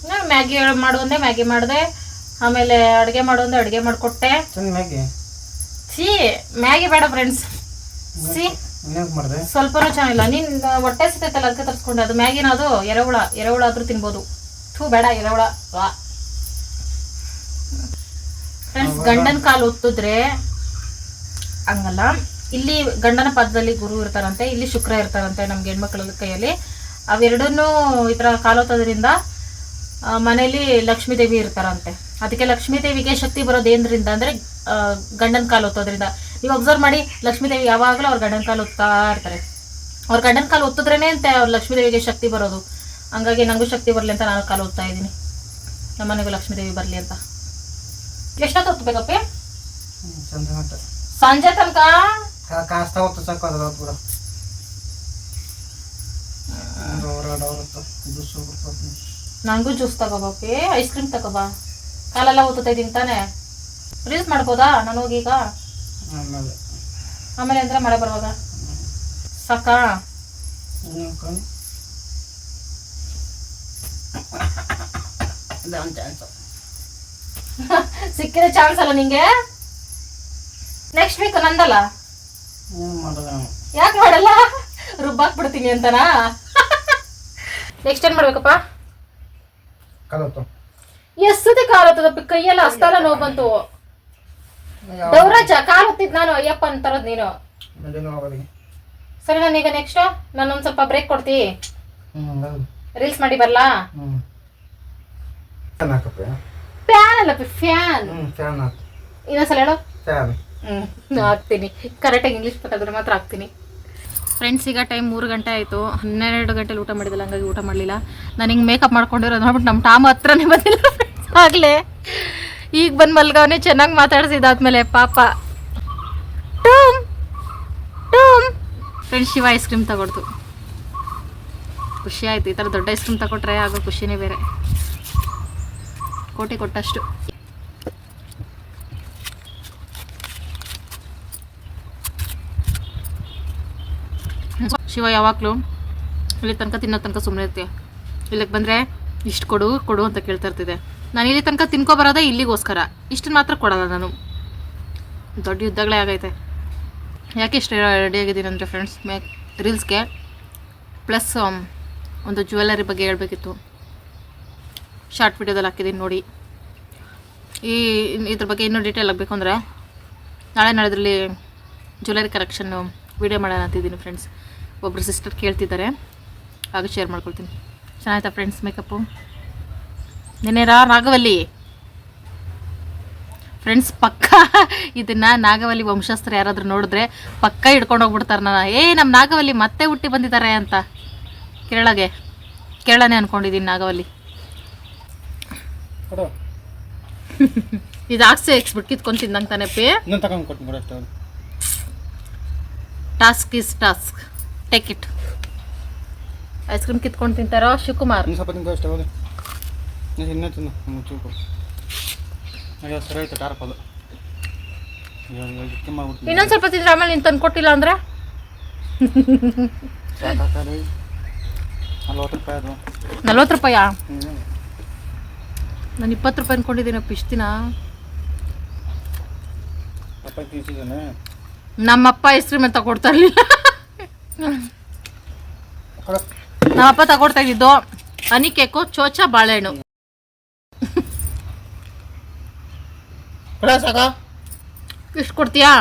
ನಾನು ಮ್ಯಾಗಿ ಮಾಡು ಅಂದೆ, ಮ್ಯಾಗಿ ಮಾಡಿದೆ. ಆಮೇಲೆ ಅಡುಗೆ ಮಾಡು ಅಂದೆ, ಅಡುಗೆ ಮಾಡಿಕೊಟ್ಟೆ. ಸಿ ಮ್ಯಾಗಿ ಬೇಡ ಫ್ರೆಂಡ್ಸ್, ಸಿ ಸ್ವಲ್ಪನೂ ಚೆನ್ನಾಗಿಲ್ಲ. ನೀನ್ ಹೊಟ್ಟೆ ಸಿತೈತಲ್ಲ ಅದಕ್ಕೆ ತರಿಸ್ಕೊಂಡೆ. ಅದು ಮ್ಯಾಗಿನ, ಅದು ಎರೆಹುಳ ಆದ್ರೂ ತಿನ್ಬೋದು. ಥೂ ಬೇಡ ಎರೆಹುಳ. ವಾ ಫ್ರೆಂಡ್ಸ್, ಗಂಡನ ಕಾಲು ಒತ್ತಿದ್ರೆ ಹಂಗಲ್ಲ. ಇಲ್ಲಿ ಗಂಡನ ಪಾದದಲ್ಲಿ ಗುರು ಇರ್ತಾರಂತೆ, ಇಲ್ಲಿ ಶುಕ್ರ ಇರ್ತಾರಂತೆ ನಮ್ಗೆ ಹೆಣ್ಮಕ್ಳ ಕೈಯಲ್ಲಿ. ಅವೆರಡನ್ನೂ ಈ ಥರ ಕಾಲೋತ್ತೋದ್ರಿಂದ ಮನೇಲಿ ಲಕ್ಷ್ಮೀ ದೇವಿ ಇರ್ತಾರಂತೆ. ಅದಕ್ಕೆ ಲಕ್ಷ್ಮೀ ದೇವಿಗೆ ಶಕ್ತಿ ಬರೋದೇಂದ್ರಿಂದ ಅಂದರೆ ಗಂಡನ ಕಾಲು ಒತ್ತೋದ್ರಿಂದ. ನೀವು ಅಬ್ಸರ್ವ್ ಮಾಡಿ, ಲಕ್ಷ್ಮೀ ದೇವಿ ಯಾವಾಗಲೂ ಅವ್ರ ಗಂಡನ ಕಾಲು ಒತ್ತಾ ಇರ್ತಾರೆ. ಅವ್ರ ಗಂಡನ ಕಾಲು ಒತ್ತಿದ್ರೇನೆ ಅಂತ ಅವ್ರ ಲಕ್ಷ್ಮೀ ದೇವಿಗೆ ಶಕ್ತಿ ಬರೋದು. ಹಂಗಾಗಿ ನನಗೂ ಶಕ್ತಿ ಬರಲಿ ಅಂತ ನಾನು ಕಾಲು ಒತ್ತಾ ಇದ್ದೀನಿ, ನಮ್ಮನೆಗೂ ಲಕ್ಷ್ಮೀ ದೇವಿ ಬರಲಿ ಅಂತ. ಎಷ್ಟೊತ್ತು ಒತ್ತಬೇಕಪ್ಪೆ? ಸಂಜೆ ತನಕ ನನಗೂ ಜ್ಯೂಸ್ ತಗೋಬಪ್ಪಿ, ಐಸ್ ಕ್ರೀಮ್ ತಗೋಬಾ. ಕಾಲೆಲ್ಲ ಓದ್ತಾ ಇದ್ದೀನಿ ತಾನೆ. ರೀಲ್ಸ್ ಮಾಡ್ಬೋದಾ ನಾನು ಹೋಗಿ ಈಗ? ಆಮೇಲೆ ಅಂದ್ರೆ ಮಳೆ ಬರುವಾಗ ಸಾಕಾ? ಸಿಕ್ಕಿದ ಚಾನ್ಸ್ ಅಲ್ಲ ನಿಂಗೆ. ನೆಕ್ಸ್ಟ್ ವೀಕ್ ನಂದಲ್ಲ. ಯಾಕೆ ಮಾಡಲ್ಲ? ರುಬ್ಬಾಕ್ ಬಿಡ್ತೀನಿ ಅಂತನಾ? ನೆಕ್ಸ್ಟ್ ಏನ್ ಮಾಡ್ಬೇಕಪ್ಪ? ಎಷ್ಟೊತ್ತಿ ಕಾಲು ಹೊತ್ತದಪ್ಪ, ಕೈಯೆಲ್ಲ ಅಷ್ಟೆಲ್ಲ ನೋವು ಬಂತು. ದೇವರಾಜ ಕಾಲು ಹೊತ್ತಿದ್ ನಾನು, ಅಯ್ಯಪ್ಪ ಅಂತರದ್ ನೀನು. ಸರಿ, ನಾನೀಗ ನೆಕ್ಸ್ಟ್ ನಾನೊಂದ್ ಸ್ವಲ್ಪ ಬ್ರೇಕ್ ಕೊಡ್ತಿ, ರೀಲ್ಸ್ ಮಾಡಿ ಬರ್ಲಾ? ಫ್ಯಾನ್ ಅಲ್ಲಪ್ಪ, ಫ್ಯಾನ್. ಇನ್ನೊಂದ್ಸಲ ಹೇಳು. ಹಾಕ್ತೀನಿ, ಕರೆಕ್ಟಾಗಿ ಇಂಗ್ಲೀಷ್ ಪದಾದ್ರೆ ಮಾತ್ರ ಹಾಕ್ತೀನಿ. ಫ್ರೆಂಡ್ಸ್, ಈಗ ಟೈಮ್ 3 ಗಂಟೆ ಆಯಿತು. 12 ಗಂಟೆಲಿ ಊಟ ಮಾಡಿದಿಲ್ಲ, ಹಂಗಾಗಿ ಊಟ ಮಾಡಲಿಲ್ಲ. ನಾನು ಹಿಂಗೆ ಮೇಕಪ್ ಮಾಡ್ಕೊಂಡಿರೋದು ನೋಡ್ಬಿಟ್ಟು ನಮ್ಮ ಟಾಮ್ ಹತ್ರನೇ ಬಂದಿಲ್ಲ ಫ್ರೆಂಡ್ಸ್. ಆಗಲೇ ಈಗ ಬಂದು ಮಲ್ಗವನೇ. ಚೆನ್ನಾಗಿ ಮಾತಾಡ್ಸಿದ್ದಾದ್ಮೇಲೆ ಪಾಪ ಫ್ರೆಂಡ್ಸ್ ಶಿವ ಐಸ್ ಕ್ರೀಮ್ ತಗೊಳ್ತು. ಖುಷಿ ಆಯ್ತು. ಈ ಥರ ದೊಡ್ಡ ಐಸ್ ಕ್ರೀಮ್ ತಗೊಟ್ರೆ ಆಗೋ ಖುಷಿನೇ ಬೇರೆ. ಕೋಟಿ ಕೊಟ್ಟಷ್ಟು. ಶಿವ ಯಾವಾಗಲೂ ಇಲ್ಲಿ ತನಕ ತಿನ್ನೋ ತನಕ ಸುಮ್ಮನೆ ಇರ್ತೀಯ. ಇಲ್ಲಿಗೆ ಬಂದರೆ ಇಷ್ಟು ಕೊಡು ಕೊಡು ಅಂತ ಕೇಳ್ತಾ ಇರ್ತಿದೆ. ನಾನು ಇಲ್ಲಿ ತನಕ ತಿನ್ಕೊಬರೋದೇ ಇಲ್ಲಿಗೋಸ್ಕರ. ಇಷ್ಟನ್ನು ಮಾತ್ರ ಕೊಡಲ್ಲ ನಾನು. ದೊಡ್ಡ ಯುದ್ಧಗಳೇ ಆಗೈತೆ. ಯಾಕೆ ಇಷ್ಟು ರೆಡಿಯಾಗಿದ್ದೀನಿ ಅಂದರೆ ಫ್ರೆಂಡ್ಸ್, ರೀಲ್ಸ್ಗೆ ಪ್ಲಸ್ ಒಂದು ಜ್ಯುವೆಲ್ಲರಿ ಬಗ್ಗೆ ಹೇಳಬೇಕಿತ್ತು. ಶಾರ್ಟ್ ವಿಡಿಯೋದಲ್ಲಿ ಹಾಕಿದ್ದೀನಿ ನೋಡಿ. ಇದ್ರ ಬಗ್ಗೆ ಇನ್ನೂ ಡೀಟೇಲ್ ಆಗಬೇಕು ಅಂದರೆ ನಾಳೆದ್ರಲ್ಲಿ ಜ್ಯುವೆಲ್ಲರಿ ಕಲೆಕ್ಷನ್ನು ವಿಡಿಯೋ ಮಾಡೋಣ ಅಂತಿದ್ದೀನಿ ಫ್ರೆಂಡ್ಸ್. ಒಬ್ಬರು ಸಿಸ್ಟರ್ ಕೇಳ್ತಿದ್ದಾರೆ, ಆಗ ಶೇರ್ ಮಾಡ್ಕೊಳ್ತೀನಿ. ಚೆನ್ನಾಯ್ತಾ ಫ್ರೆಂಡ್ಸ್ ಮೇಕಪ್ಪು? ನೆನ್ನೆ ನಾಗವಲ್ಲಿ ಫ್ರೆಂಡ್ಸ್ ಪಕ್ಕ ಇದನ್ನು ನಾಗವಲ್ಲಿ ವಂಶಸ್ಥರು ಯಾರಾದರೂ ನೋಡಿದ್ರೆ ಪಕ್ಕ ಹಿಡ್ಕೊಂಡು ಹೋಗ್ಬಿಡ್ತಾರೆ ನಾನು. ನಮ್ಮ ನಾಗವಲ್ಲಿ ಮತ್ತೆ ಹುಟ್ಟಿ ಬಂದಿದ್ದಾರೆ ಅಂತ ಕೇಳನೆ ಅಂದ್ಕೊಂಡಿದ್ದೀನಿ. ನಾಗವಲ್ಲಿ ಇದು ಹಾಕ್ಸಿ ಎಕ್ಸ್ಬಿಟ್ಟು ಕಿತ್ಕೊಂಡು ತಿಂದಂಗೆ ತಾನೆ pay. Task is task, take it. Ice cream ಕಿತ್ಕೊಂಡು ತಿಂತಾರೋ ಶಿವಕುಮಾರ್? ಇನ್ನೊಂದು ಸ್ವಲ್ಪ ತಿಂದ್ರೆ ಆಮೇಲೆ ನೀನು ತಂದು ಕೊಟ್ಟಿಲ್ಲ ಅಂದರೆ 40 ರೂಪಾಯಾ? ನಾನು 20 ರೂಪಾಯಿ ಅನ್ಕೊಂಡಿದ್ದೀನಪ್ಪ ಇಷ್ಟು ದಿನ. ನಮ್ಮಪ್ಪ ಐಸ್ ಕ್ರೀಮ್ ಅಂತ ಕೊಡ್ತಾ ಇರಲಿಲ್ಲ. ನಮ್ಮಪ್ಪ ತಗೊಡ್ತಾ ಇದ್ದಿದ್ದು ಹನಿ ಕೇಕು, ಚೋಚ, ಬಾಳೆಹಣ್ಣು. ಇಷ್ಟು ಕೊಡ್ತೀಯಾ?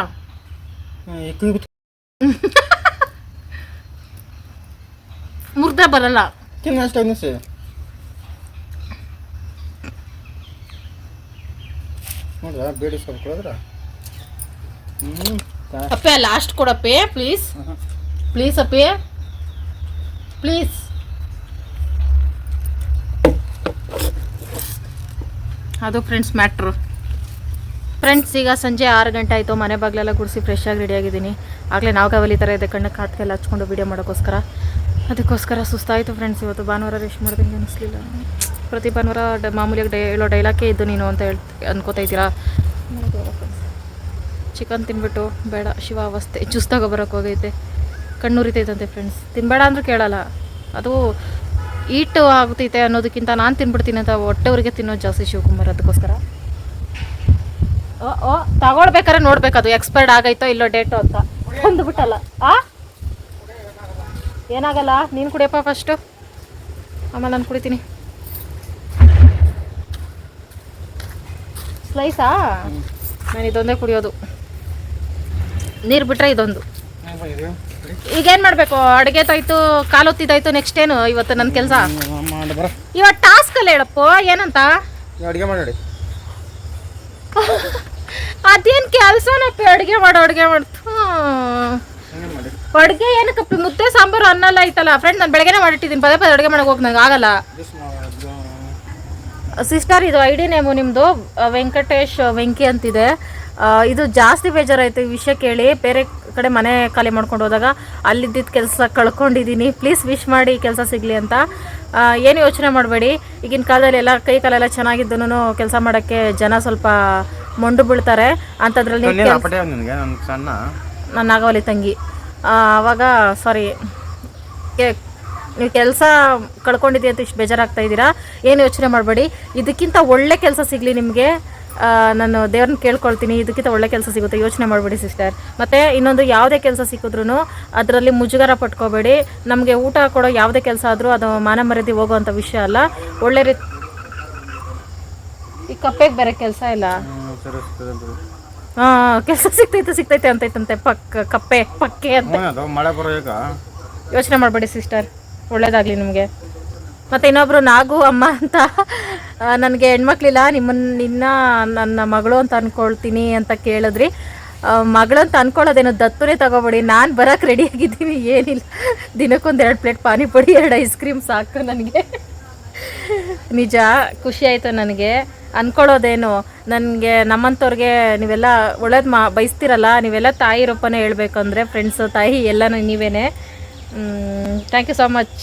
ಮುರ್ದ ಬರಲ್ಲ. ಅಪ್ಪೆ ಲಾಸ್ಟ್ ಕೊಡಪ್ಪೆ ಪ್ಲೀಸ್. ಪ್ಲೀಸ್ ಅಪ್ಪೆ ಪ್ಲೀಸ್. ಅದು ಫ್ರೆಂಡ್ಸ್ ಮ್ಯಾಟ್ರು. ಫ್ರೆಂಡ್ಸ್ ಈಗ ಸಂಜೆ 6 ಗಂಟೆ ಆಯಿತು. ಮನೆ ಬಾಗಿಲೆಲ್ಲ ಗುಡಿಸಿ ಫ್ರೆಶ್ ಆಗಿ ರೆಡಿಯಾಗಿದ್ದೀನಿ. ಆಗಲೇ ನಾವು ಕಾವಲಿ ಥರ ಇದೆ, ಕಣ್ಣು ಕಾಟ್ಕೆಲ್ಲ ಹಚ್ಕೊಂಡು ವೀಡಿಯೋ ಅದಕ್ಕೋಸ್ಕರ ಸುಸ್ತಾಯಿತು ಫ್ರೆಂಡ್ಸ್. ಇವತ್ತು ಭಾನುವಾರ ರೆಸ್ಟ್ ಮಾಡ್ದಂಗೆ ಅನಿಸ್ಲಿಲ್ಲ. ಪ್ರತಿ ಭಾನುವಾರ ಮಾಮೂಲಿಯಾಗಿ ಹೇಳೋ ಡೈಲಾಗೇ ಇದ್ದು ನೀನು ಅಂತ ಅನ್ಕೋತಾ ಇದ್ದೀರಾ. ಚಿಕನ್ ತಿನ್ಬಿಟ್ಟು ಬೇಡ ಶಿವ ಅವಸ್ಥೆ ಜ್ಯೂಸ್ ತಗೊಬರೋಕೆ ಹೋಗೈತೆ. ಕಣ್ಣುರಿತೈತಂತೆ ಫ್ರೆಂಡ್ಸ್. ತಿನ್ಬೇಡ ಅಂದರೂ ಕೇಳಲ್ಲ. ಅದು ಈಟು ಆಗ್ತೈತೆ ಅನ್ನೋದಕ್ಕಿಂತ ನಾನು ತಿನ್ಬಿಡ್ತೀನಿ ಅಂತ ಹೊಟ್ಟೆವ್ರಿಗೆ ತಿನ್ನೋದು ಜಾಸ್ತಿ ಶಿವಕುಮಾರ್. ಅದಕ್ಕೋಸ್ಕರ ತಗೊಳ್ಬೇಕಾದ್ರೆ ನೋಡ್ಬೇಕದು ಎಕ್ಸ್ಪೈರ್ಡ್ ಆಗೈತೋ ಇಲ್ಲೋ ಡೇಟು ಅಂತ. ಬಂದುಬಿಟ್ಟಲ್ಲ ಏನಾಗಲ್ಲ. ನೀನು ಕುಡಿಯಪ್ಪ ಫಸ್ಟು, ಆಮೇಲೆ ನಾನು ಕುಡಿತೀನಿ. ಸ್ಲೈಸಾ? ನಾನು ಇದೊಂದೇ ಕುಡಿಯೋದು. ನೀರು ಬಿಟ್ರೆ ಇದೊಂದು. ಈಗೇನು ಮಾಡಬೇಕು? ಅಡುಗೆ ತಾಯ್ತು, ಕಾಲು ಹೊತ್ತಿದ್ದಾಯ್ತು. ನೆಕ್ಸ್ಟ್ ಏನು ಇವತ್ತು ನನ್ನ ಕೆಲಸ? ಇವತ್ತು ಟಾಸ್ಕಲ್ಲಿ ಹೇಳಪ್ಪೋ ಏನಂತ? ಅಡುಗೆ ಮಾಡಿ. ಅದೇನು ಕೆಲಸನಪ್ಪ? ಅಡುಗೆ ಮಾಡ್ತು. ಅಡುಗೆ ಏನಕ್ಕಪ್ಪ? ಮುದ್ದೆ ಸಾಂಬಾರು ಅನ್ನಲ್ಲ ಐತಲ್ಲ ಫ್ರೆಂಡ್. ನಾನು ಬೆಳಗ್ಗೆನೇ ಮಾಡಿಟ್ಟಿದ್ದೀನಿ. ಪದೇ ಅಡುಗೆ ಮಾಡೋಕೆ ಹೋಗಿ ನಂಗೆ ಆಗಲ್ಲ. ಸಿಸ್ಟರ್ ಇದು ಐ ಡಿ ನೇಮು ನಿಮ್ಮದು ವೆಂಕಟೇಶ್ ವೆಂಕಿ ಅಂತಿದೆ. ಇದು ಜಾಸ್ತಿ ಬೇಜಾರಾಯಿತು ಈ ವಿಷಯ ಕೇಳಿ. ಬೇರೆ ಕಡೆ ಮನೆ ಖಾಲಿ ಮಾಡ್ಕೊಂಡು ಹೋದಾಗ ಅಲ್ಲಿದ್ದಿದ್ದು ಕೆಲಸ ಕಳ್ಕೊಂಡಿದ್ದೀನಿ. ಪ್ಲೀಸ್ ವಿಶ್ ಮಾಡಿ ಕೆಲಸ ಸಿಗಲಿ ಅಂತ. ಏನು ಯೋಚನೆ ಮಾಡಬೇಡಿ. ಈಗಿನ ಕಾಲದಲ್ಲಿ ಎಲ್ಲ ಕೈ ಕಾಲೆಲ್ಲ ಚೆನ್ನಾಗಿದ್ದೂ ಕೆಲಸ ಮಾಡೋಕ್ಕೆ ಜನ ಸ್ವಲ್ಪ ಮೊಂಡು ಬೀಳ್ತಾರೆ. ಅಂಥದ್ರಲ್ಲಿ ನನ್ನ ನಾಗವಲ್ಲಿ ತಂಗಿ ಆವಾಗ ಸಾರಿ ನೀವು ಕೆಲಸ ಕಳ್ಕೊಂಡಿದ್ದೀವಿ ಅಂತ ಇಷ್ಟು ಬೇಜಾರಾಗ್ತಾ ಇದ್ದೀರಾ. ಏನು ಯೋಚನೆ ಮಾಡಬೇಡಿ. ಇದಕ್ಕಿಂತ ಒಳ್ಳೆ ಕೆಲಸ ಸಿಗಲಿ ನಿಮಗೆ. ನಾನು ದೇವ್ರನ್ನ ಕೇಳ್ಕೊಳ್ತೀನಿ, ಇದಕ್ಕಿಂತ ಒಳ್ಳೆ ಕೆಲಸ ಸಿಗುತ್ತೆ. ಯೋಚನೆ ಮಾಡಬೇಡಿ ಸಿಸ್ಟರ್. ಮತ್ತು ಇನ್ನೊಂದು ಯಾವುದೇ ಕೆಲಸ ಸಿಕ್ಕಿದ್ರೂ ಅದರಲ್ಲಿ ಮುಜುಗರ ಪಟ್ಕೋಬೇಡಿ. ನಮಗೆ ಊಟ ಕೊಡೋ ಯಾವುದೇ ಕೆಲಸ ಆದರೂ ಅದು ಮಾನ ಮರ್ಯಾದೆ ಹೋಗೋವಂಥ ವಿಷಯ ಅಲ್ಲ. ಒಳ್ಳೆ ರೀತಿ ಈ ಕಪ್ಪೆಗೆ ಬೇರೆ ಕೆಲಸ ಇಲ್ಲ. ಕೆಲಸ ಸಿಗ್ತೈತೆ ಅಂತೈತಂತೆ ಪಕ್ಕೆ ಅಂತ. ಯೋಚನೆ ಮಾಡಬೇಡಿ ಸಿಸ್ಟರ್, ಒಳ್ಳೇದಾಗಲಿ ನಿಮಗೆ. ಮತ್ತು ಇನ್ನೊಬ್ಬರು ನಾಗು ಅಮ್ಮ ಅಂತ ನನಗೆ ಹೆಣ್ಮಕ್ಳಿಲ್ಲ, ನಿನ್ನ ನನ್ನ ಮಗಳು ಅಂತ ಅಂದ್ಕೊಳ್ತೀನಿ ಅಂತ ಕೇಳಿದ್ರಿ. ಮಗಳು ಅಂತ ಅಂದ್ಕೊಳ್ಳೋದೇನು ದತ್ತುನೇ ತಗೋಬೇಡಿ. ನಾನು ಬರೋಕ್ಕೆ ರೆಡಿಯಾಗಿದ್ದೀನಿ. ಏನಿಲ್ಲ, ದಿನಕ್ಕೊಂದು 2 ಪ್ಲೇಟ್ ಪಾನಿಪುರಿ 2 ಐಸ್ ಕ್ರೀಮ್ ಸಾಕು ನನಗೆ. ನಿಜ ಖುಷಿ ಆಯಿತು ನನಗೆ. ಅಂದ್ಕೊಳ್ಳೋದೇನು. ನನಗೆ ನಮ್ಮಂಥವ್ರಿಗೆ ನೀವೆಲ್ಲ ಒಳ್ಳೇದು ಬಯಸ್ತಿರಲ್ಲ, ನೀವೆಲ್ಲ ತಾಯಿ ರೂಪನೇ ಹೇಳ್ಬೇಕಂದ್ರೆ ಫ್ರೆಂಡ್ಸು ತಾಯಿ ಎಲ್ಲನೂ ನೀವೇ. Thank you so much.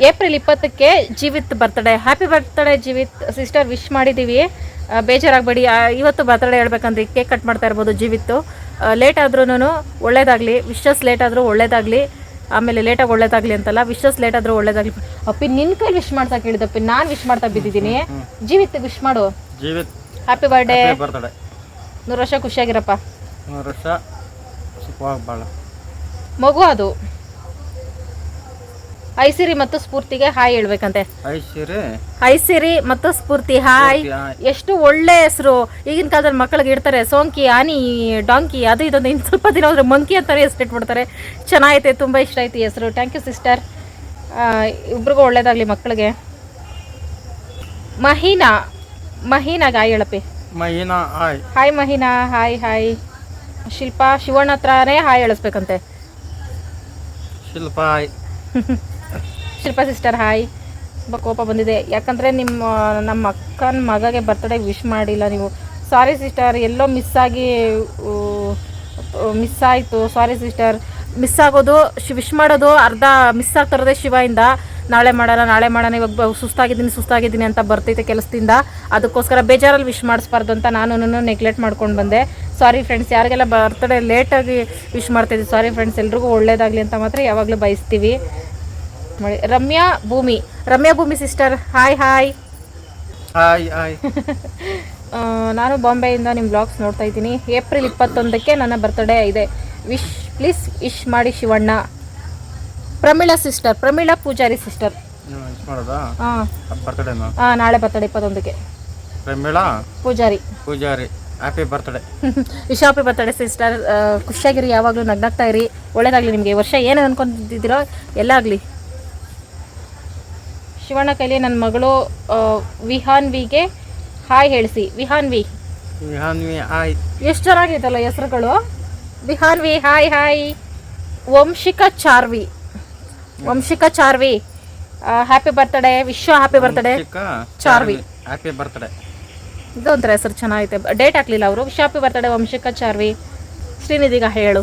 April 20ಕ್ಕೆ Jeevith birthday. Happy birthday Jeevith sister, wish ಮಾಡಿದ್ದೀವಿ, ಬೇಜಾರಾಗಬೇಡಿ. ಇವತ್ತು ಬರ್ತ್ಡೇ ಹೇಳ್ಬೇಕಂದ್ರೆ ಕೇಕ್ ಕಟ್ ಮಾಡ್ತಾ ಇರ್ಬೋದು ಜೀವಿತ್ತು. ಲೇಟ್ ಆದ್ರೂ ಒಳ್ಳೇದಾಗಲಿ, ವಿಶಸ್ ಲೇಟ್ ಆದರೂ ಒಳ್ಳೇದಾಗಲಿ, ಆಮೇಲೆ ಲೇಟಾಗಿ ಒಳ್ಳೇದಾಗಲಿ ಅಂತಲ್ಲ, ವಿಶಸ್ ಲೇಟ್ ಆದರೂ ಒಳ್ಳೇದಾಗಲಿ. ಅಪ್ಪಿ ನಿನ್ನ ಕೈ ವಿಶ್ ಮಾಡ್ತಾ ಕೇಳಿದಪ್ಪಿ, ನಾನು ವಿಶ್ ಮಾಡ್ತಾ ಬಿದ್ದಿದ್ದೀನಿ. ಜೀವಿತ್ ವಿಶ್ ಮಾಡು. Jeevith happy birthday, birthday. 100 ವರ್ಷ ಖುಷಿಯಾಗಿರಪ್ಪ. 100 ವರ್ಷ ಸುಖವಾಗಿ ಬಾಳ. ಮಗು ಅದು ಐಸಿರಿ ಮತ್ತು ಸ್ಫೂರ್ತಿಗೆ ಹಾಯ್ ಹೇಳ್ಬೇಕಂತೆ. ಐಸಿರಿ ಮತ್ತು ಸ್ಫೂರ್ತಿ ಹಾಯ್. ಎಷ್ಟು ಒಳ್ಳೆ ಹೆಸರು. ಈಗಿನ ಕಾಲದಲ್ಲಿ ಮಕ್ಕಳಿಗೆ ಇಡ್ತಾರೆ ಸೋಂಕಿ, ಆನಿ, ಡಾಂಕಿ, ಅದು ಇದೊಂದು. ಇನ್ನು ಸ್ವಲ್ಪ ದಿನ ಹೋದ್ರೆ ಮಂಕಿ ಅಂತಾನೆ ಹೆಸರಿಟ್ಬಿಡ್ತಾರೆ. ಚೆನ್ನಾಗೈತೆ, ತುಂಬ ಇಷ್ಟ ಆಯ್ತು ಈ ಹೆಸರು. Thank you sister. ಇಬ್ರಿಗೂ ಒಳ್ಳೇದಾಗಲಿ ಮಕ್ಕಳಿಗೆ. ಮಹೀನಾಗ ಹಾಯ್ ಹೇಳಪ್ಪಿ. Hi Mahina, hi hi. Shilpa Shivanna ಹತ್ರನೇ ಹಾಯ್ ಹೇಳಿಸ್ಬೇಕಂತೆ. Shilpa sister hi. ತುಂಬ ಕೋಪ ಬಂದಿದೆ, ಯಾಕಂದರೆ ನಮ್ಮ ಅಕ್ಕನ ಮಗಗೆ ಬರ್ತ್ಡೇ ವಿಶ್ ಮಾಡಿಲ್ಲ ನೀವು. ಸಾರಿ ಸಿಸ್ಟರ್, ಎಲ್ಲೋ ಮಿಸ್ ಆಯಿತು. Sorry sister. ಮಿಸ್ ಆಗೋದು, ವಿಶ್ ಮಾಡೋದು ಅರ್ಧ ಮಿಸ್ ಆಗ್ತಿರೋದೇ ಶಿವಯಿಂದ. ನಾಳೆ ಮಾಡೋಣ, ಇವಾಗ ಸುಸ್ತಾಗಿದ್ದೀನಿ ಅಂತ ಬರ್ತೈತೆ ಕೆಲಸದಿಂದ. ಅದಕ್ಕೋಸ್ಕರ ಬೇಜಾರಲ್ಲಿ ವಿಶ್ ಮಾಡಿಸ್ಬಾರ್ದು ಅಂತ ನಾನು ನೆಗ್ಲೆಕ್ಟ್ ಮಾಡ್ಕೊಂಡು ಬಂದೆ. ಸಾರಿ ಫ್ರೆಂಡ್ಸ್, ಯಾರಿಗೆಲ್ಲ ಬರ್ತ್ಡೇ ಲೇಟಾಗಿ ವಿಶ್ ಮಾಡ್ತಾಯಿದ್ವಿ, ಸಾರಿ ಫ್ರೆಂಡ್ಸ್. ಎಲ್ರಿಗೂ ಒಳ್ಳೇದಾಗಲಿ ಅಂತ ಮಾತ್ರ ಯಾವಾಗಲೂ ಬಯಸ್ತೀವಿ. ಮಾಡಿ. ರಮ್ಯಾ ಭೂಮಿ ಸಿಸ್ಟರ್ ಹಾಯ್ ಹಾಯ್. ನಾನು ಬಾಂಬೆಯಿಂದ ನಿಮ್ಮ ಬ್ಲಾಗ್ಸ್ ನೋಡ್ತಾ ಇದ್ದೀನಿ. ಏಪ್ರಿಲ್ 21ಕ್ಕೆ ನನ್ನ ಬರ್ತ್ಡೇ ಇದೆ. ಪ್ಲೀಸ್ ವಿಶ್ ಮಾಡಿ ಶಿವಣ್ಣ. ಪ್ರಮೀಳಾ ಪೂಜಾರಿ ಸಿಸ್ಟರ್. ನಾಳೆ ಬರ್ತ್ಡೇ 21ಕ್ಕೆ. Pramila Poojari happy birthday. Happy birthday sister. ಖುಷಿಯಾಗಿರಿ, ಯಾವಾಗಲೂ ನಗ್ನಾಗ್ತಾ ಇರಿ. ಒಳ್ಳೇದಾಗಲಿ ನಿಮಗೆ. ವರ್ಷ ಏನೇನು ಅನ್ಕೊಂಡಿದ್ದೀರೋ ಎಲ್ಲ ಆಗಲಿ. ಶಿವಣ್ಣ ಕೈಲಿ ನನ್ನ ಮಗಳು ವಿಹಾನ್ವಿಗೆ ಹಾಯ್ ಹೇಳಿಸಿ. ವಿಹಾನ್ವಿ ಹಾಯ್. ಎಷ್ಟು ಚೆನ್ನಾಗೈತಲ್ಲ ಹೆಸರುಗಳು. Vihanvi hi hi. Vamshika Charvi happy birthday. Happy birthday Charvi. Happy birthday. ಇದು ಒಂಥರ ಹೆಸರು ಚೆನ್ನಾಗೈತೆ. ಡೇಟ್ ಹಾಕ್ಲಿಲ್ಲ ಅವರು. Happy birthday Vamshika Charvi. ಶ್ರೀನಿಧಿಗ ಹೇಳು.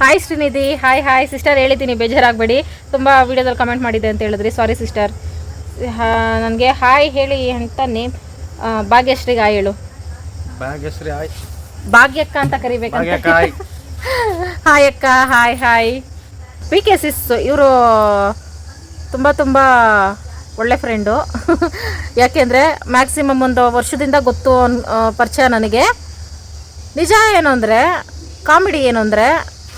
ಹಾಯ್ ಶ್ರೀನಿಧಿ. Hi sister. ಹೇಳಿದ್ದೀನಿ, ಬೇಜಾರಾಗಬೇಡಿ. ತುಂಬ ವೀಡಿಯೋದಲ್ಲಿ ಕಮೆಂಟ್ ಮಾಡಿದ್ದೆ ಅಂತ ಹೇಳಿದ್ರಿ, ಸಾರಿ ಸಿಸ್ಟರ್. ನನಗೆ ಹಾಯ್ ಹೇಳಿ ಅಂತ ನೇಮ್. ಭಾಗ್ಯಶ್ರೀಗೆ ಹಾಯ್ ಹೇಳು. ಭಾಗ್ಯಕ್ಕ ಅಂತ ಕರಿಬೇಕಂತ. ಹಾಯ್ ಅಕ್ಕ. ಹಾಯ್. PK ಸಿಸ್ ಇವರು ತುಂಬ ಒಳ್ಳೆ ಫ್ರೆಂಡು. ಯಾಕೆಂದರೆ ಮ್ಯಾಕ್ಸಿಮಮ್ ಒಂದು ವರ್ಷದಿಂದ ಗೊತ್ತು ಪರಿಚಯ ನನಗೆ. ನಿಜ ಏನು ಅಂದರೆ, ಕಾಮಿಡಿ ಏನು ಅಂದರೆ,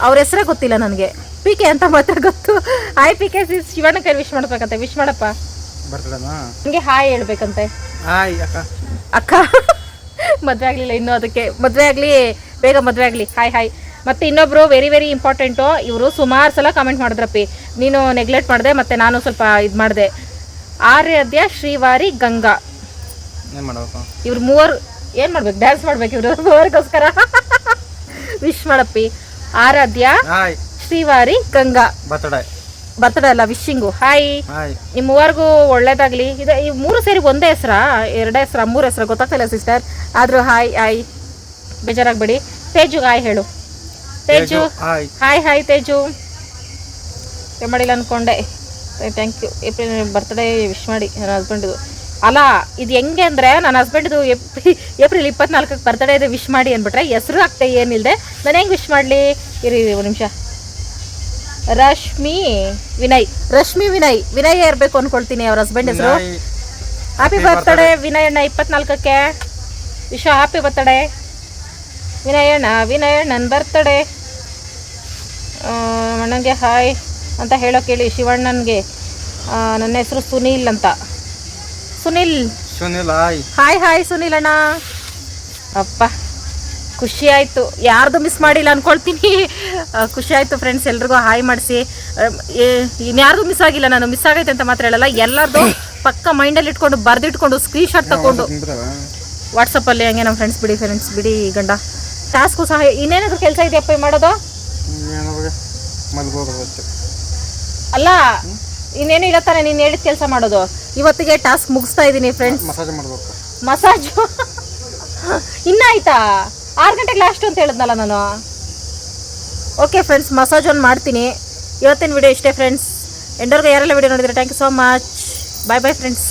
ಅವ್ರ ಹೆಸರೇ ಗೊತ್ತಿಲ್ಲ ನನಗೆ. PK ಅಂತ ಮಾತ್ರ ಗೊತ್ತು. ಹಾಯ್ PK ಸಿಸ್. ಶಿವಣ್ಣ ಕೈ ವಿಶ್ ಮಾಡ್ಬೇಕಂತೆ. ವಿಶ್ ಮಾಡಪ್ಪ. ನನಗೆ ಹಾಯ್ ಹೇಳ್ಬೇಕಂತೆ. ಅಕ್ಕ ಮದುವೆ ಆಗಲಿಲ್ಲ ಇನ್ನೂ, ಅದಕ್ಕೆ ಮದುವೆ ಆಗಲಿ, ಬೇಗ ಮದುವೆ ಆಗಲಿ. ಹಾಯ್. ಮತ್ತು ಇನ್ನೊಬ್ಬರು ವೆರಿ ಇಂಪಾರ್ಟೆಂಟು. ಇವರು ಸುಮಾರು ಸಲ ಕಮೆಂಟ್ ಮಾಡಿದ್ರಪ್ಪಿ, ನೀನು ನೆಗ್ಲೆಕ್ಟ್ ಮಾಡಿದೆ, ಮತ್ತು ನಾನು ಸ್ವಲ್ಪ ಇದು ಮಾಡಿದೆ. ಆರಾಧ್ಯ, ಶ್ರೀವಾರಿ, ಗಂಗಾ. ಇವ್ರು ಮೂವರು ಏನು ಮಾಡ್ಬೇಕು? ಡ್ಯಾನ್ಸ್ ಮಾಡ್ಬೇಕು ಇವರು ಮೂವರಿಗೋಸ್ಕರ. ವಿಶ್ ಮಾಡಪ್ಪಿ. ಆರಾಧ್ಯ, ಶ್ರೀವಾರಿ, ಗಂಗಾ. ಬರ್ತ್ಡೇ ಅಲ್ಲ, ವಿಶಿಂಗು. ಹಾಯ್. ನಿಮ್ಮ ಮೂವರಿಗೂ ಒಳ್ಳೇದಾಗಲಿ. ಇದು ಈ 3 ಸೇರಿ ಒಂದೇ ಹೆಸರಾ, 2 ಹೆಸರಾ, 3 ಹೆಸರಾ ಗೊತ್ತಾಗ್ತಿಲ್ಲ ಸಿಸ್ಟರ್. ಆದರೂ ಹಾಯ್. ಬೇಜಾರಾಗಬೇಡಿ. ತೇಜುಗೆ ಹಾಯ್ ಹೇಳು. ತೇಜು ಹಾಯ್. ತೇಜು ಮಾಡಿಲ್ಲ ಅಂದ್ಕೊಂಡೆ. Thank you. April birthday wish ಮಾಡಿ ನನ್ನ ಹಸ್ಬೆಂಡ್ದು. ಅಲ್ಲ, ಇದು ಹೆಂಗೆ ಅಂದರೆ, ನನ್ನ ಹಸ್ಬೆಂಡ್ದು ಏಪ್ರಿಲ್ 24ಕ್ಕೆ ಬರ್ತ್ಡೇ ಇದೆ, ವಿಶ್ ಮಾಡಿ ಅಂದ್ಬಿಟ್ರೆ ಹೆಸರು ಆಗ್ತಾ ಏನಿಲ್ಲದೆ ನಾನು ಹೆಂಗೆ ವಿಶ್ ಮಾಡಲಿ? ಇರಿ ಒಂದು ನಿಮಿಷ. ರಶ್ಮಿ ವಿನಯ್ ಇರಬೇಕು ಅಂದ್ಕೊಳ್ತೀನಿ ಅವ್ರ ಹಸ್ಬೆಂಡ್ ಹೆಸರು. ಹ್ಯಾಪಿ ಬರ್ತ್ಡೇ ವಿನಯಣ್ಣ 24ಕ್ಕೆ. ಹ್ಯಾಪಿ ಬರ್ತ್ಡೇ ವಿನಯಣ್ಣನ ಬರ್ತ್ಡೇ. ಅಣ್ಣನಿಗೆ ಹಾಯ್ ಅಂತ ಹೇಳೋ ಕೇಳಿ ಶಿವಣ್ಣನಿಗೆ. ನನ್ನ ಹೆಸರು ಸುನೀಲ್ ಅಂತ. ಸುನಿಲ್ ಹಾಯ್ ಸುನಿಲ್ ಅಣ್ಣ. ಅಪ್ಪ ಖುಷಿ ಆಯಿತು. ಯಾರ್ದು ಮಿಸ್ ಮಾಡಿಲ್ಲ ಅಂದ್ಕೊಳ್ತೀನಿ. ಖುಷಿ ಆಯಿತು ಫ್ರೆಂಡ್ಸ್. ಎಲ್ರಿಗೂ ಹಾಯ್ ಮಾಡಿಸಿ. ಇನ್ಯಾರ್ದು ಮಿಸ್ ಆಗಿಲ್ಲ, ನಾನು ಮಿಸ್ ಆಗೈತೆ ಅಂತ ಮಾತ್ರ ಹೇಳಲ್ಲ. ಎಲ್ಲರದು ಪಕ್ಕ ಮೈಂಡಲ್ಲಿ ಇಟ್ಕೊಂಡು ಬರೆದಿಟ್ಕೊಂಡು ಸ್ಕ್ರೀನ್ಶಾಟ್ ತಗೊಂಡು ವಾಟ್ಸಪ್ಪಲ್ಲಿ ಹಂಗೆ ನಮ್ಮ ಫ್ರೆಂಡ್ಸ್ ಬಿಡಿ ಗಂಡ. ಟಾಸ್ಕು ಸಹ ಇನ್ನೇನಾದರೂ ಕೆಲಸ ಇದೆಯಪ್ಪ ಮಾಡೋದು? ಅಲ್ಲ ಇನ್ನೇನು ಇಲ್ಲ ತಾನೆ ನೀನು ಹೇಳಿದ ಕೆಲಸ ಮಾಡೋದು. ಇವತ್ತಿಗೆ ಟಾಸ್ಕ್ ಮುಗಿಸ್ತಾ ಇದ್ದೀನಿ ಫ್ರೆಂಡ್ಸ್. ಮಸಾಜ್ ಮಾಡಬೇಕು. ಮಸಾಜು ಇನ್ನಾಯ್ತಾ? 6 ಗಂಟೆಗೆ ಲಾಸ್ಟ್ ಅಂತ ಹೇಳಿದ್ನಲ್ಲ ನಾನು. ಓಕೆ ಫ್ರೆಂಡ್ಸ್, ಮಸಾಜ್ ಒಂದು ಮಾಡ್ತೀನಿ. ಇವತ್ತಿನ ವಿಡಿಯೋ ಇಷ್ಟೇ ಫ್ರೆಂಡ್ಸ್. ಎಂಡೋರ್ಗೆ ಯಾರೆಲ್ಲ ವಿಡಿಯೋ ನೋಡಿದ್ರೆ thank you so much. Bye bye friends.